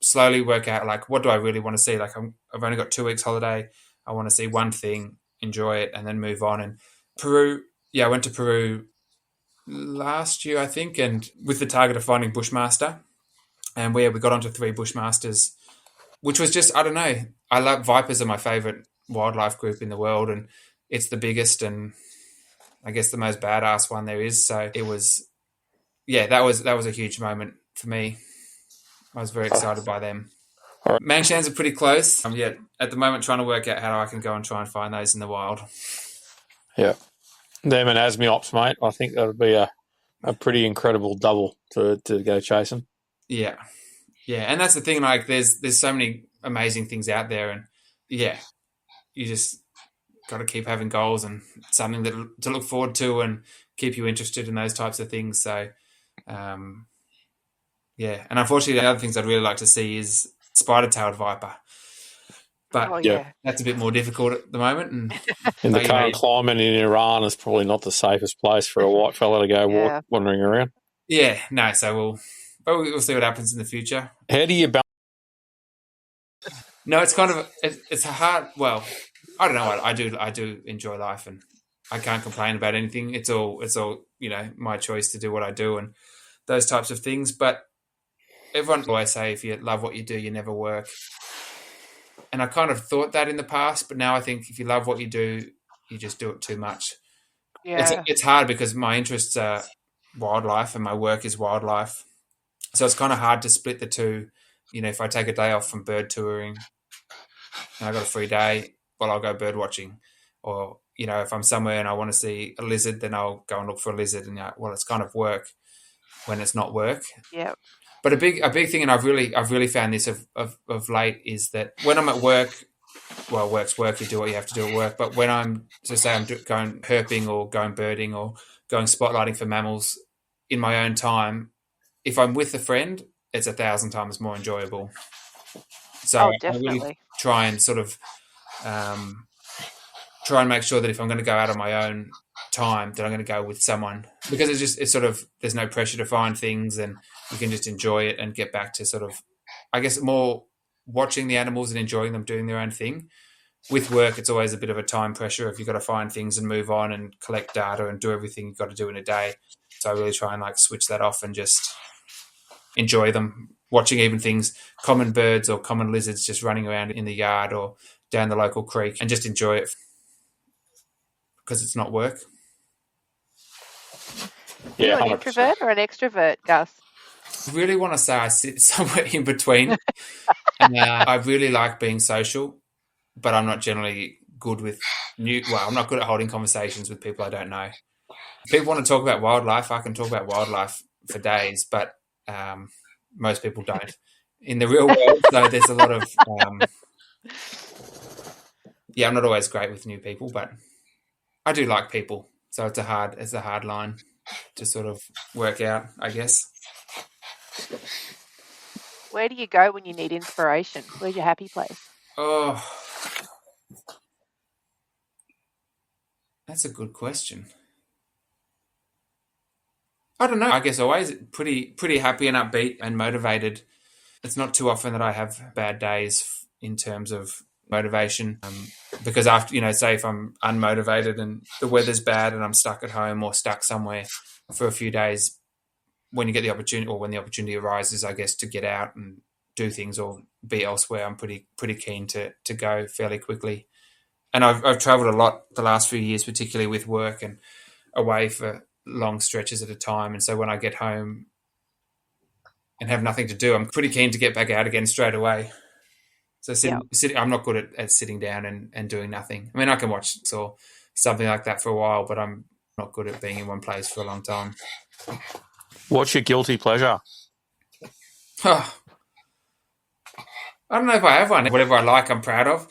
slowly work out, like, what do I really want to see? Like, I've only got 2 weeks holiday. I want to see one thing, enjoy it, and then move on. And Peru, I went to Peru last year, I think, and with the target of finding Bushmaster. And we got onto 3 Bushmasters, which was just, I don't know. I love vipers are my favorite wildlife group in the world, and it's the biggest and I guess the most badass one there is. So it was, that was a huge moment for me. I was very excited by them. Right. Mangshans are pretty close. At the moment trying to work out how I can go and try and find those in the wild. Yeah. Them and Asmiops, mate. I think that would be a pretty incredible double to go chasing. Yeah. Yeah. And that's the thing, like there's so many amazing things out there, and you just got to keep having goals and something to look forward to and keep you interested in those types of things. So, and unfortunately, the other things I'd really like to see is spider-tailed viper. But that's a bit more difficult at the moment. And in the current climate in Iran, it's probably not the safest place for a white fella to go wandering around. Yeah, no. So we'll see what happens in the future. How do you balance? No, it's kind of it's a hard. Well, I don't know. I do enjoy life, and I can't complain about anything. It's all my choice to do what I do and those types of things. But everyone always say if you love what you do, you never work. And I kind of thought that in the past, but now I think if you love what you do, you just do it too much. Yeah. It's hard because my interests are wildlife and my work is wildlife. So it's kind of hard to split the two. If I take a day off from bird touring and I got a free day, well, I'll go bird watching. Or, if I'm somewhere and I want to see a lizard, then I'll go and look for a lizard. And it's kind of work when it's not work. Yeah. But a big thing, and I've really found this of late, is that when I'm at work, well, work's work, you do what you have to do at work. But when I'm going herping or going birding or going spotlighting for mammals in my own time, if I'm with a friend, it's 1,000 times more enjoyable. So I really try and sort of try and make sure that if I'm going to go out on my own time, that I'm going to go with someone, because it's sort of, there's no pressure to find things and you can just enjoy it and get back to sort of, I guess, more watching the animals and enjoying them doing their own thing. With work, it's always a bit of a time pressure if you've got to find things and move on and collect data and do everything you've got to do in a day. So I really try and switch that off and just enjoy them, watching even things, common birds or common lizards just running around in the yard or down the local creek, and just enjoy it because it's not work. Yeah, are you an introvert or an extrovert, Gus? I really want to say I sit somewhere in between. And I really like being social, but I'm not generally good with I'm not good at holding conversations with people I don't know. If people want to talk about wildlife, I can talk about wildlife for days, but most people don't in the real world. So there's a lot of I'm not always great with new people, but I do like people. So it's a hard line to sort of work out, I guess. Where do you go when you need inspiration? Where's your happy place? Oh, that's a good question. I don't know. I guess always pretty happy and upbeat and motivated. It's not too often that I have bad days in terms of motivation, because after, say if I'm unmotivated and the weather's bad and I'm stuck at home or stuck somewhere for a few days, when you get the opportunity, or when the opportunity arises, I guess, to get out and do things or be elsewhere, I'm pretty keen to go fairly quickly. And I've travelled a lot the last few years, particularly with work and away for long stretches at a time. And so when I get home and have nothing to do, I'm pretty keen to get back out again straight away. So I'm not good at sitting down and doing nothing. I mean, I can watch or something like that for a while, but I'm not good at being in one place for a long time. What's your guilty pleasure? I don't know if I have one. Whatever I like, I'm proud of.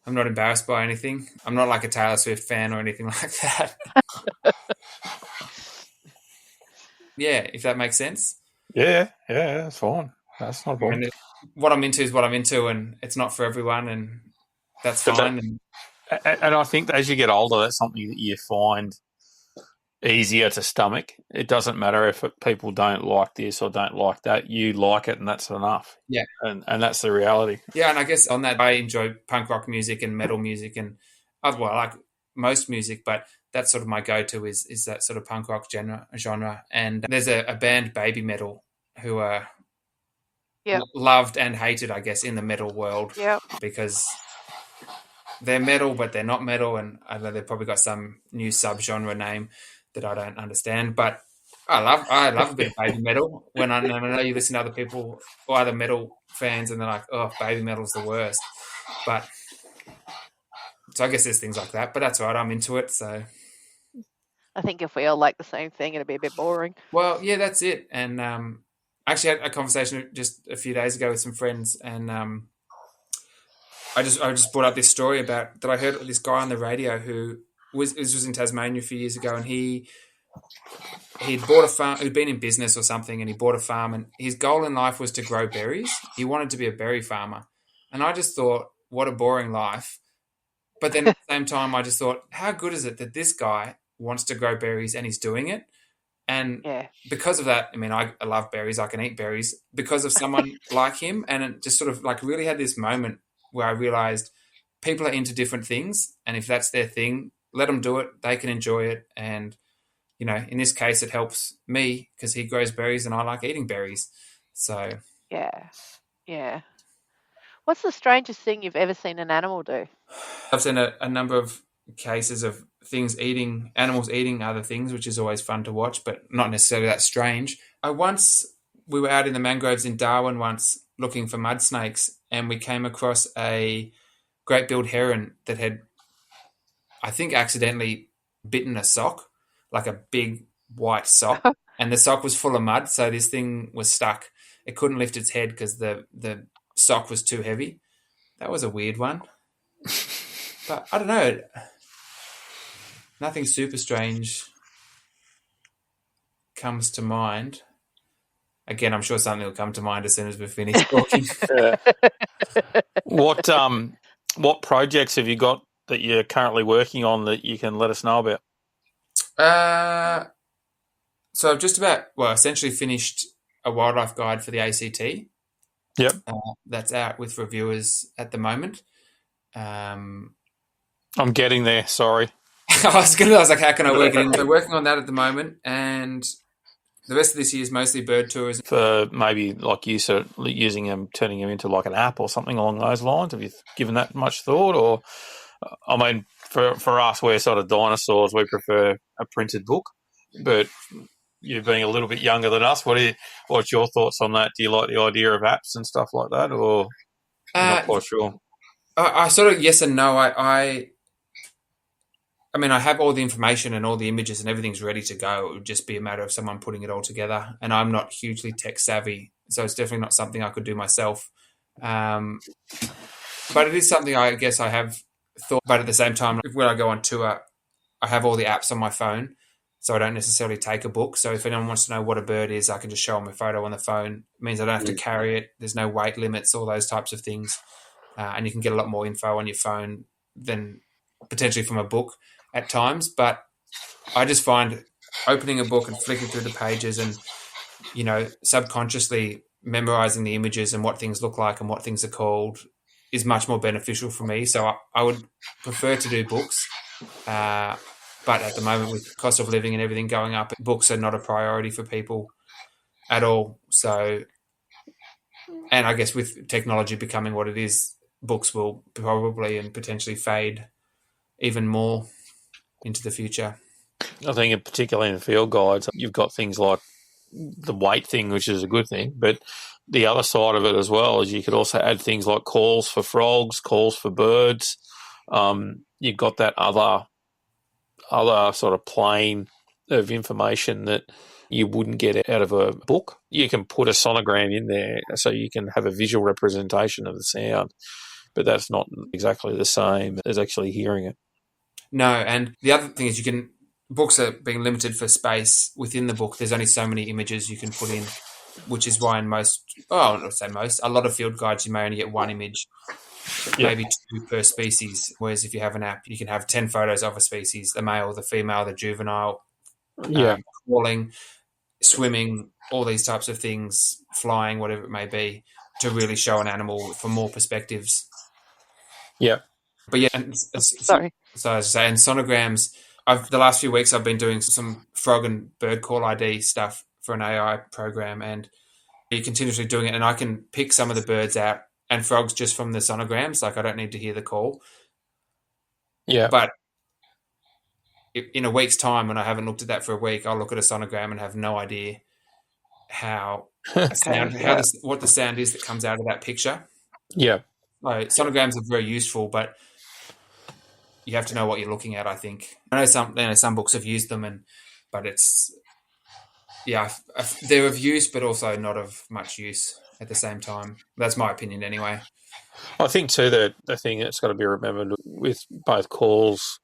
I'm not embarrassed by anything. I'm not like a Taylor Swift fan or anything like that. Yeah, if that makes sense. Yeah, that's fine. That's not a problem. And what I'm into is what I'm into, and it's not for everyone, and that's fine. And I think that as you get older, that's something that you find easier to stomach. It doesn't matter if people don't like this or don't like that. You like it, and that's enough. Yeah, and that's the reality. Yeah, and I guess on that, I enjoy punk rock music and metal music, and I like most music, but that's sort of my go-to is that sort of punk rock genre. And there's a band, Baby Metal, who are loved and hated, I guess, in the metal world. Yeah, because they're metal, but they're not metal, and I know they've probably got some new subgenre name that I don't understand. But I love a bit of Baby Metal. When I know you listen to other people or other metal fans, and they're like, "Oh, Baby Metal's the worst." But so I guess there's things like that. But that's all right. I'm into it. So I think if we all like the same thing, it'd be a bit boring. Well, yeah, that's it. And I actually had a conversation just a few days ago with some friends, and I just brought up this story about that I heard this guy on the radio who was in Tasmania a few years ago, and he'd bought a farm. He'd been in business or something, and he bought a farm. And his goal in life was to grow berries. He wanted to be a berry farmer, and I just thought, what a boring life. But then at the same time, I just thought, how good is it that this guy wants to grow berries and he's doing it? And because of that, I mean, I love berries. I can eat berries because of someone like him. And it just sort of like really had this moment where I realized people are into different things. And if that's their thing, let them do it. They can enjoy it. And, you know, in this case, it helps me because he grows berries and I like eating berries. So. Yeah. What's the strangest thing you've ever seen an animal do? I've seen a number of cases of animals eating other things, which is always fun to watch, but not necessarily that strange. We were out in the mangroves in Darwin once looking for mud snakes, and we came across a great-billed heron that had, I think, accidentally bitten a sock, like a big white sock, and the sock was full of mud, so this thing was stuck. It couldn't lift its head because the sock was too heavy. That was a weird one. But I don't know. Nothing super strange comes to mind. Again, I'm sure something will come to mind as soon as we're finished talking. What projects have you got that you're currently working on that you can let us know about? So I've just essentially finished a wildlife guide for the ACT. Yep. That's out with reviewers at the moment. I'm getting there, sorry. I was like, how can I work it in? So working on that at the moment, and the rest of this year is mostly bird tours. For maybe like you said, using them, turning them into like an app or something along those lines. Have you given that much thought? Or, I mean, for us, we're sort of dinosaurs. We prefer a printed book. But you being a little bit younger than us, what's your thoughts on that? Do you like the idea of apps and stuff like that, or you're not quite sure? I sort of yes and no. I mean, I have all the information and all the images and everything's ready to go. It would just be a matter of someone putting it all together. And I'm not hugely tech savvy, so it's definitely not something I could do myself. But it is something I guess I have thought. But at the same time, when I go on tour, I have all the apps on my phone, so I don't necessarily take a book. So if anyone wants to know what a bird is, I can just show them a photo on the phone. It means I don't have to carry it. There's no weight limits, all those types of things. And you can get a lot more info on your phone than potentially from a book at times. But I just find opening a book and flicking through the pages and, you know, subconsciously memorizing the images and what things look like and what things are called is much more beneficial for me. So I would prefer to do books. But at the moment, with the cost of living and everything going up, books are not a priority for people at all. So, and I guess with technology becoming what it is, books will probably and potentially fade even more into the future. I think particularly in field guides, you've got things like the weight thing, which is a good thing, but the other side of it as well is you could also add things like calls for frogs, calls for birds. You've got that other sort of plane of information that you wouldn't get out of a book. You can put a sonogram in there so you can have a visual representation of the sound, but that's not exactly the same as actually hearing it. No, and the other thing is books are being limited for space within the book. There's only so many images you can put in, which is why in a lot of field guides you may only get one image, maybe two per species, whereas if you have an app, you can have 10 photos of a species, the male, the female, the juvenile, crawling, swimming, all these types of things, flying, whatever it may be, to really show an animal from more perspectives. Yeah. But yeah, sorry. So as I say, and sonograms, the last few weeks I've been doing some frog and bird call ID stuff for an AI program, and you're continuously doing it, and I can pick some of the birds out and frogs just from the sonograms. Like I don't need to hear the call. Yeah. But in a week's time, when I haven't looked at that for a week, I'll look at a sonogram and have no idea what the sound is that comes out of that picture. Yeah. So sonograms are very useful, but you have to know what you're looking at, I think. I know some books have used them, but it's, they're of use, but also not of much use. at the same time. That's my opinion anyway. I think too that the thing that's got to be remembered with both calls,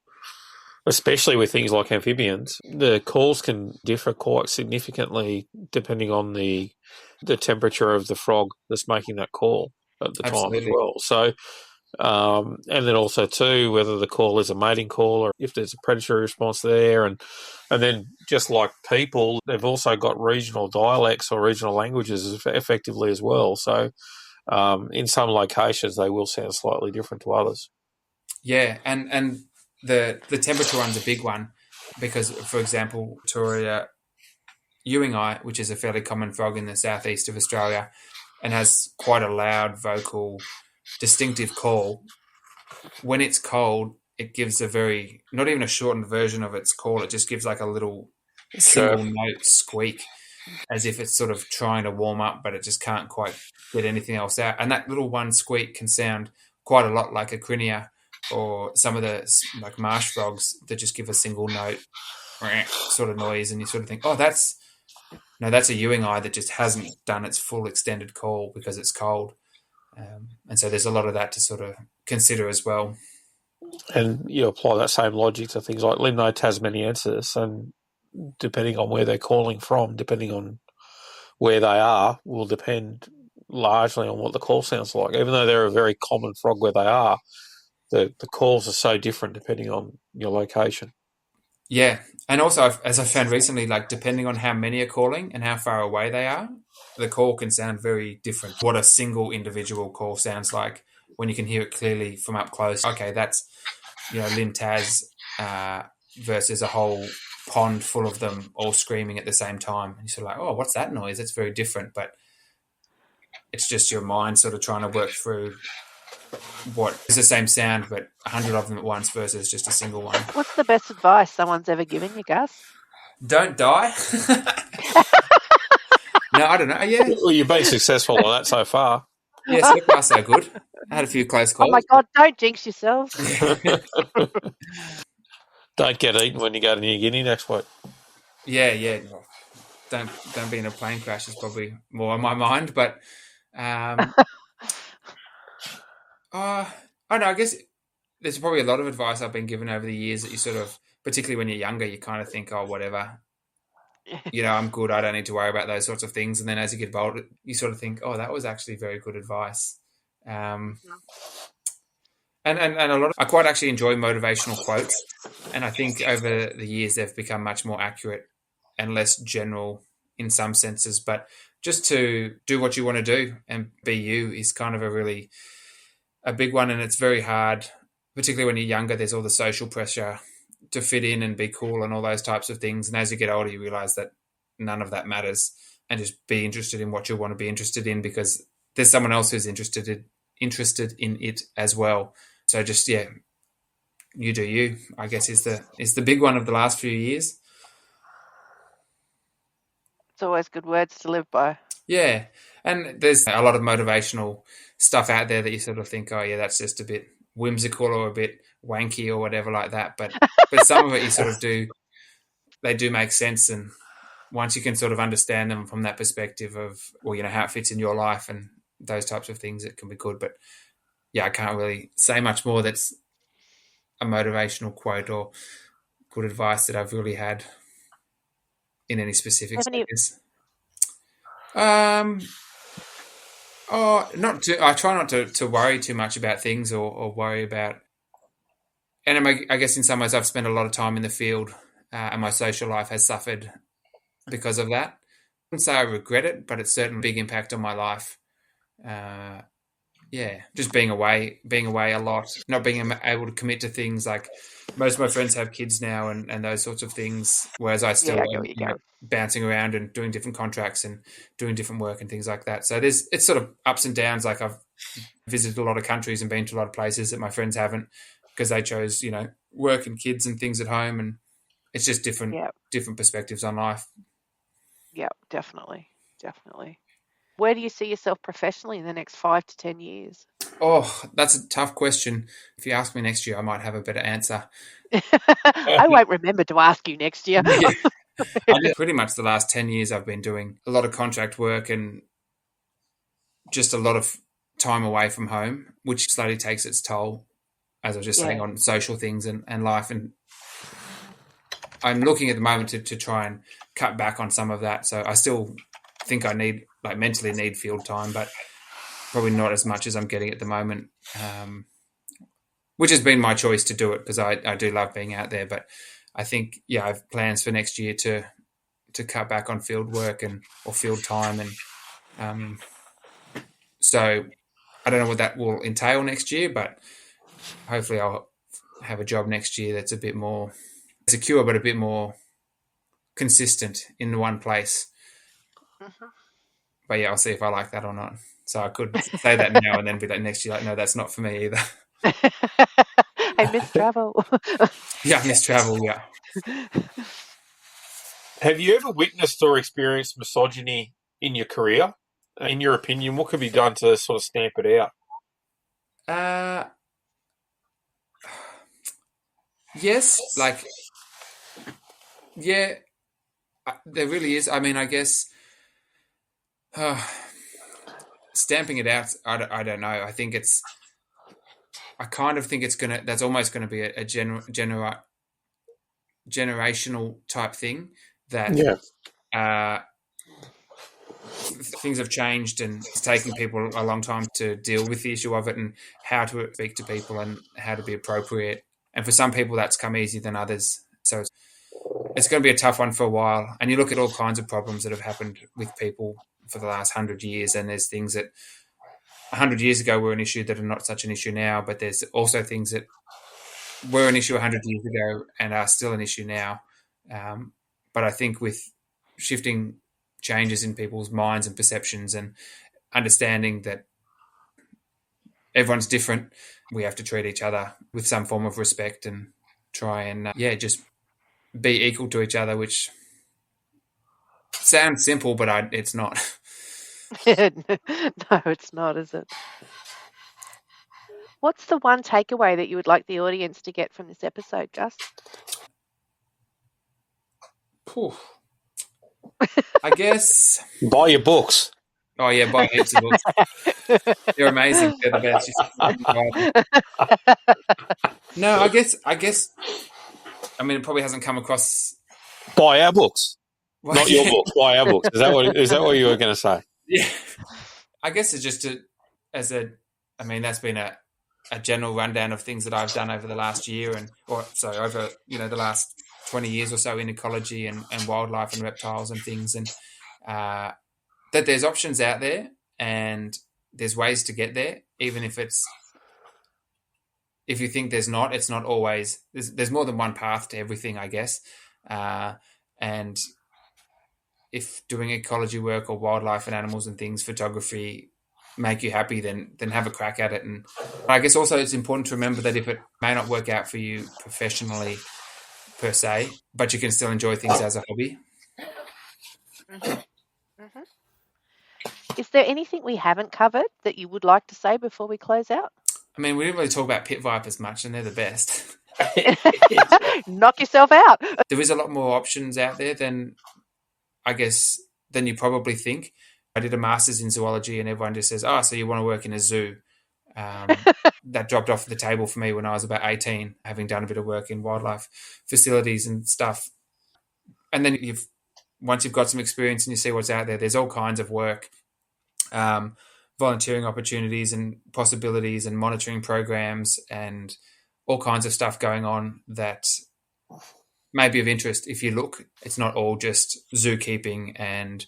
especially with things like amphibians, the calls can differ quite significantly depending on the temperature of the frog that's making that call at the time as well. So, and then also too whether the call is a mating call or if there's a predatory response there, and then just like people, they've also got regional dialects or regional languages effectively as well. So, in some locations they will sound slightly different to others. Yeah, and the temperature one's a big one because, for example, Victoria ewing-eye, which is a fairly common frog in the southeast of Australia and has quite a loud, vocal, distinctive call. When it's cold, it gives a very, not even a shortened version of its call, it just gives like a little single note squeak as if it's sort of trying to warm up, but it just can't quite get anything else out. And that little one squeak can sound quite a lot like a crinia or some of the like marsh frogs that just give a single note sort of noise, and you sort of think, oh, that's a ewing-eye that just hasn't done its full extended call because it's cold. And so there's a lot of that to sort of consider as well. And you apply that same logic to things like limno-tasmaniensis, and depending on where they're calling from, depending on where they are, will depend largely on what the call sounds like. Even though they're a very common frog where they are, the calls are so different depending on your location. Yeah, and also, as I found recently, like depending on how many are calling and how far away they are, the call can sound very different. What a single individual call sounds like when you can hear it clearly from up close. Okay, that's, Lynn Taz versus a whole pond full of them all screaming at the same time. And you're sort of like, oh, what's that noise? It's very different, but it's just your mind sort of trying to work through what is the same sound, but 100 of them at once versus just a single one. What's the best advice someone's ever given you, Gus? Don't die. No, I don't know. Yeah. Well, you've been successful on that so far. Yeah, so far so good. I had a few close calls. Oh my God, don't jinx yourselves. Don't get eaten when you go to New Guinea next week. Yeah. Don't be in a plane crash is probably more on my mind, but I don't know, I guess there's probably a lot of advice I've been given over the years that you sort of, particularly when you're younger, you kind of think, oh, whatever. I'm good. I don't need to worry about those sorts of things. And then as you get older, you sort of think, oh, that was actually very good advice. And a lot of, I quite actually enjoy motivational quotes. And I think over the years, they've become much more accurate and less general in some senses. But just to do what you want to do and be you is kind of a big one. And it's very hard, particularly when you're younger. There's all the social pressure to fit in and be cool and all those types of things. And as you get older, you realize that none of that matters, and just be interested in what you want to be interested in because there's someone else who's interested in it as well. So just, you do you, I guess, is the big one of the last few years. It's always good words to live by. Yeah. And there's a lot of motivational stuff out there that you sort of think, oh yeah, that's just a bit whimsical or a bit wanky or whatever like that. But some of it you sort of they do make sense. And once you can sort of understand them from that perspective of, how it fits in your life and those types of things, it can be good. But yeah, I can't really say much more that's a motivational quote or good advice that I've really had in any specifics. I try not to worry too much about things or worry about. And I guess in some ways I've spent a lot of time in the field, and my social life has suffered because of that. I wouldn't say I regret it, but it's certainly a big impact on my life. Just being away a lot, not being able to commit to things. Like most of my friends have kids now and those sorts of things, whereas I still am bouncing around and doing different contracts and doing different work and things like that. So it's sort of ups and downs. Like I've visited a lot of countries and been to a lot of places that my friends haven't because they chose, work and kids and things at home, and it's just different perspectives on life. Yeah, definitely. Where do you see yourself professionally in the next 5 to 10 years? Oh, that's a tough question. If you ask me next year, I might have a better answer. I won't remember to ask you next year. Pretty much the last 10 years I've been doing a lot of contract work, and just a lot of time away from home, which slowly takes its toll, as I was just saying, on social things and life. And I'm looking at the moment to try and cut back on some of that. So I still think I mentally need field time, but probably not as much as I'm getting at the moment, which has been my choice to do it because I do love being out there. But I think, I have plans for next year to cut back on field work or field time. And so I don't know what that will entail next year, but hopefully I'll have a job next year that's a bit more secure, but a bit more consistent in one place. Mm-hmm. But I'll see if I like that or not. So I could say that now and then be like next year, like, no, that's not for me either. I miss travel. Yeah, I miss travel, yeah. Have you ever witnessed or experienced misogyny in your career? In your opinion, what could be done to sort of stamp it out? Yes, there really is. I mean, I guess stamping it out, I don't know. I kind of think that's almost going to be a generational type thing that things have changed and it's taking people a long time to deal with the issue of it and how to speak to people and how to be appropriate. And for some people that's come easier than others. So it's going to be a tough one for a while. And you look at all kinds of problems that have happened with people for the last 100 years, and there's things that 100 years ago were an issue that are not such an issue now, but there's also things that were an issue 100 years ago and are still an issue now. But I think with shifting changes in people's minds and perceptions and understanding that everyone's different, we have to treat each other with some form of respect and try and, just be equal to each other, which sounds simple, but it's not. No, it's not, is it? What's the one takeaway that you would like the audience to get from this episode, Gus? I guess buy your books. Oh yeah, buy heaps of books. They're amazing. They're the best. No, I guess. I mean, it probably hasn't come across. Buy our books, not your books. Buy our books. Is that what you were going to say? Yeah, I guess it's just that's been a general rundown of things that I've done over the last year over the last 20 years or so in ecology and wildlife and reptiles and things, and that there's options out there and there's ways to get there, even if you think there's not, it's not always, there's more than one path to everything, I guess. And if doing ecology work or wildlife and animals and things, photography make you happy, then have a crack at it. And I guess also it's important to remember that if it may not work out for you professionally per se, but you can still enjoy things as a hobby. Mm-hmm. Mm-hmm. Is there anything we haven't covered that you would like to say before we close out? I mean, we didn't really talk about pit vipers much, and they're the best. Knock yourself out. There is a lot more options out there than you probably think. I did a master's in zoology, and everyone just says, so you want to work in a zoo. That dropped off the table for me when I was about 18, having done a bit of work in wildlife facilities and stuff. And then once you've got some experience and you see what's out there, there's all kinds of work, volunteering opportunities and possibilities and monitoring programs and all kinds of stuff going on that may be of interest if you look. It's not all just zookeeping and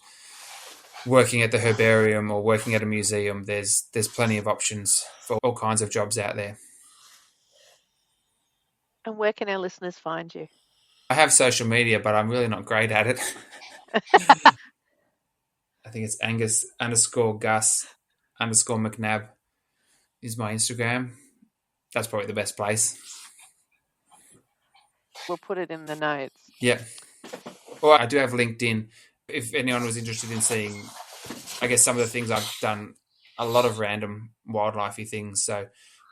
working at the herbarium or working at a museum. There's plenty of options for all kinds of jobs out there. And where can our listeners find you? I have social media, but I'm really not great at it. I think it's Angus_Gus_McNab is my Instagram. That's probably the best place. We'll put it in the notes. Yeah. Or I do have LinkedIn. If anyone was interested in seeing, I guess, some of the things I've done, a lot of random wildlife-y things. So,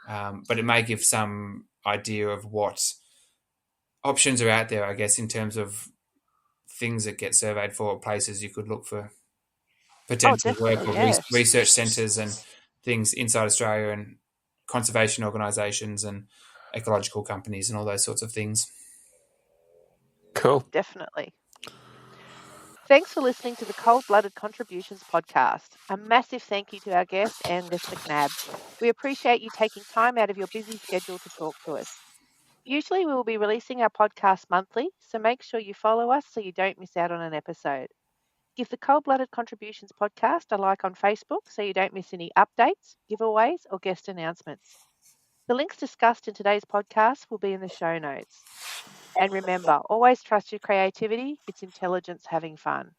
but it may give some idea of what options are out there, I guess, in terms of things that get surveyed for, places you could look for. potential work definitely, or yeah. research centres and things inside Australia, and conservation organisations and ecological companies and all those sorts of things. Cool. Definitely. Thanks for listening to the Cold Blooded Contributions podcast. A massive thank you to our guest, Angus McNab. We appreciate you taking time out of your busy schedule to talk to us. Usually we will be releasing our podcast monthly, so make sure you follow us so you don't miss out on an episode. Give the Cold Blooded Contributions podcast a like on Facebook so you don't miss any updates, giveaways, or guest announcements. The links discussed in today's podcast will be in the show notes. And remember, always trust your creativity. It's intelligence having fun.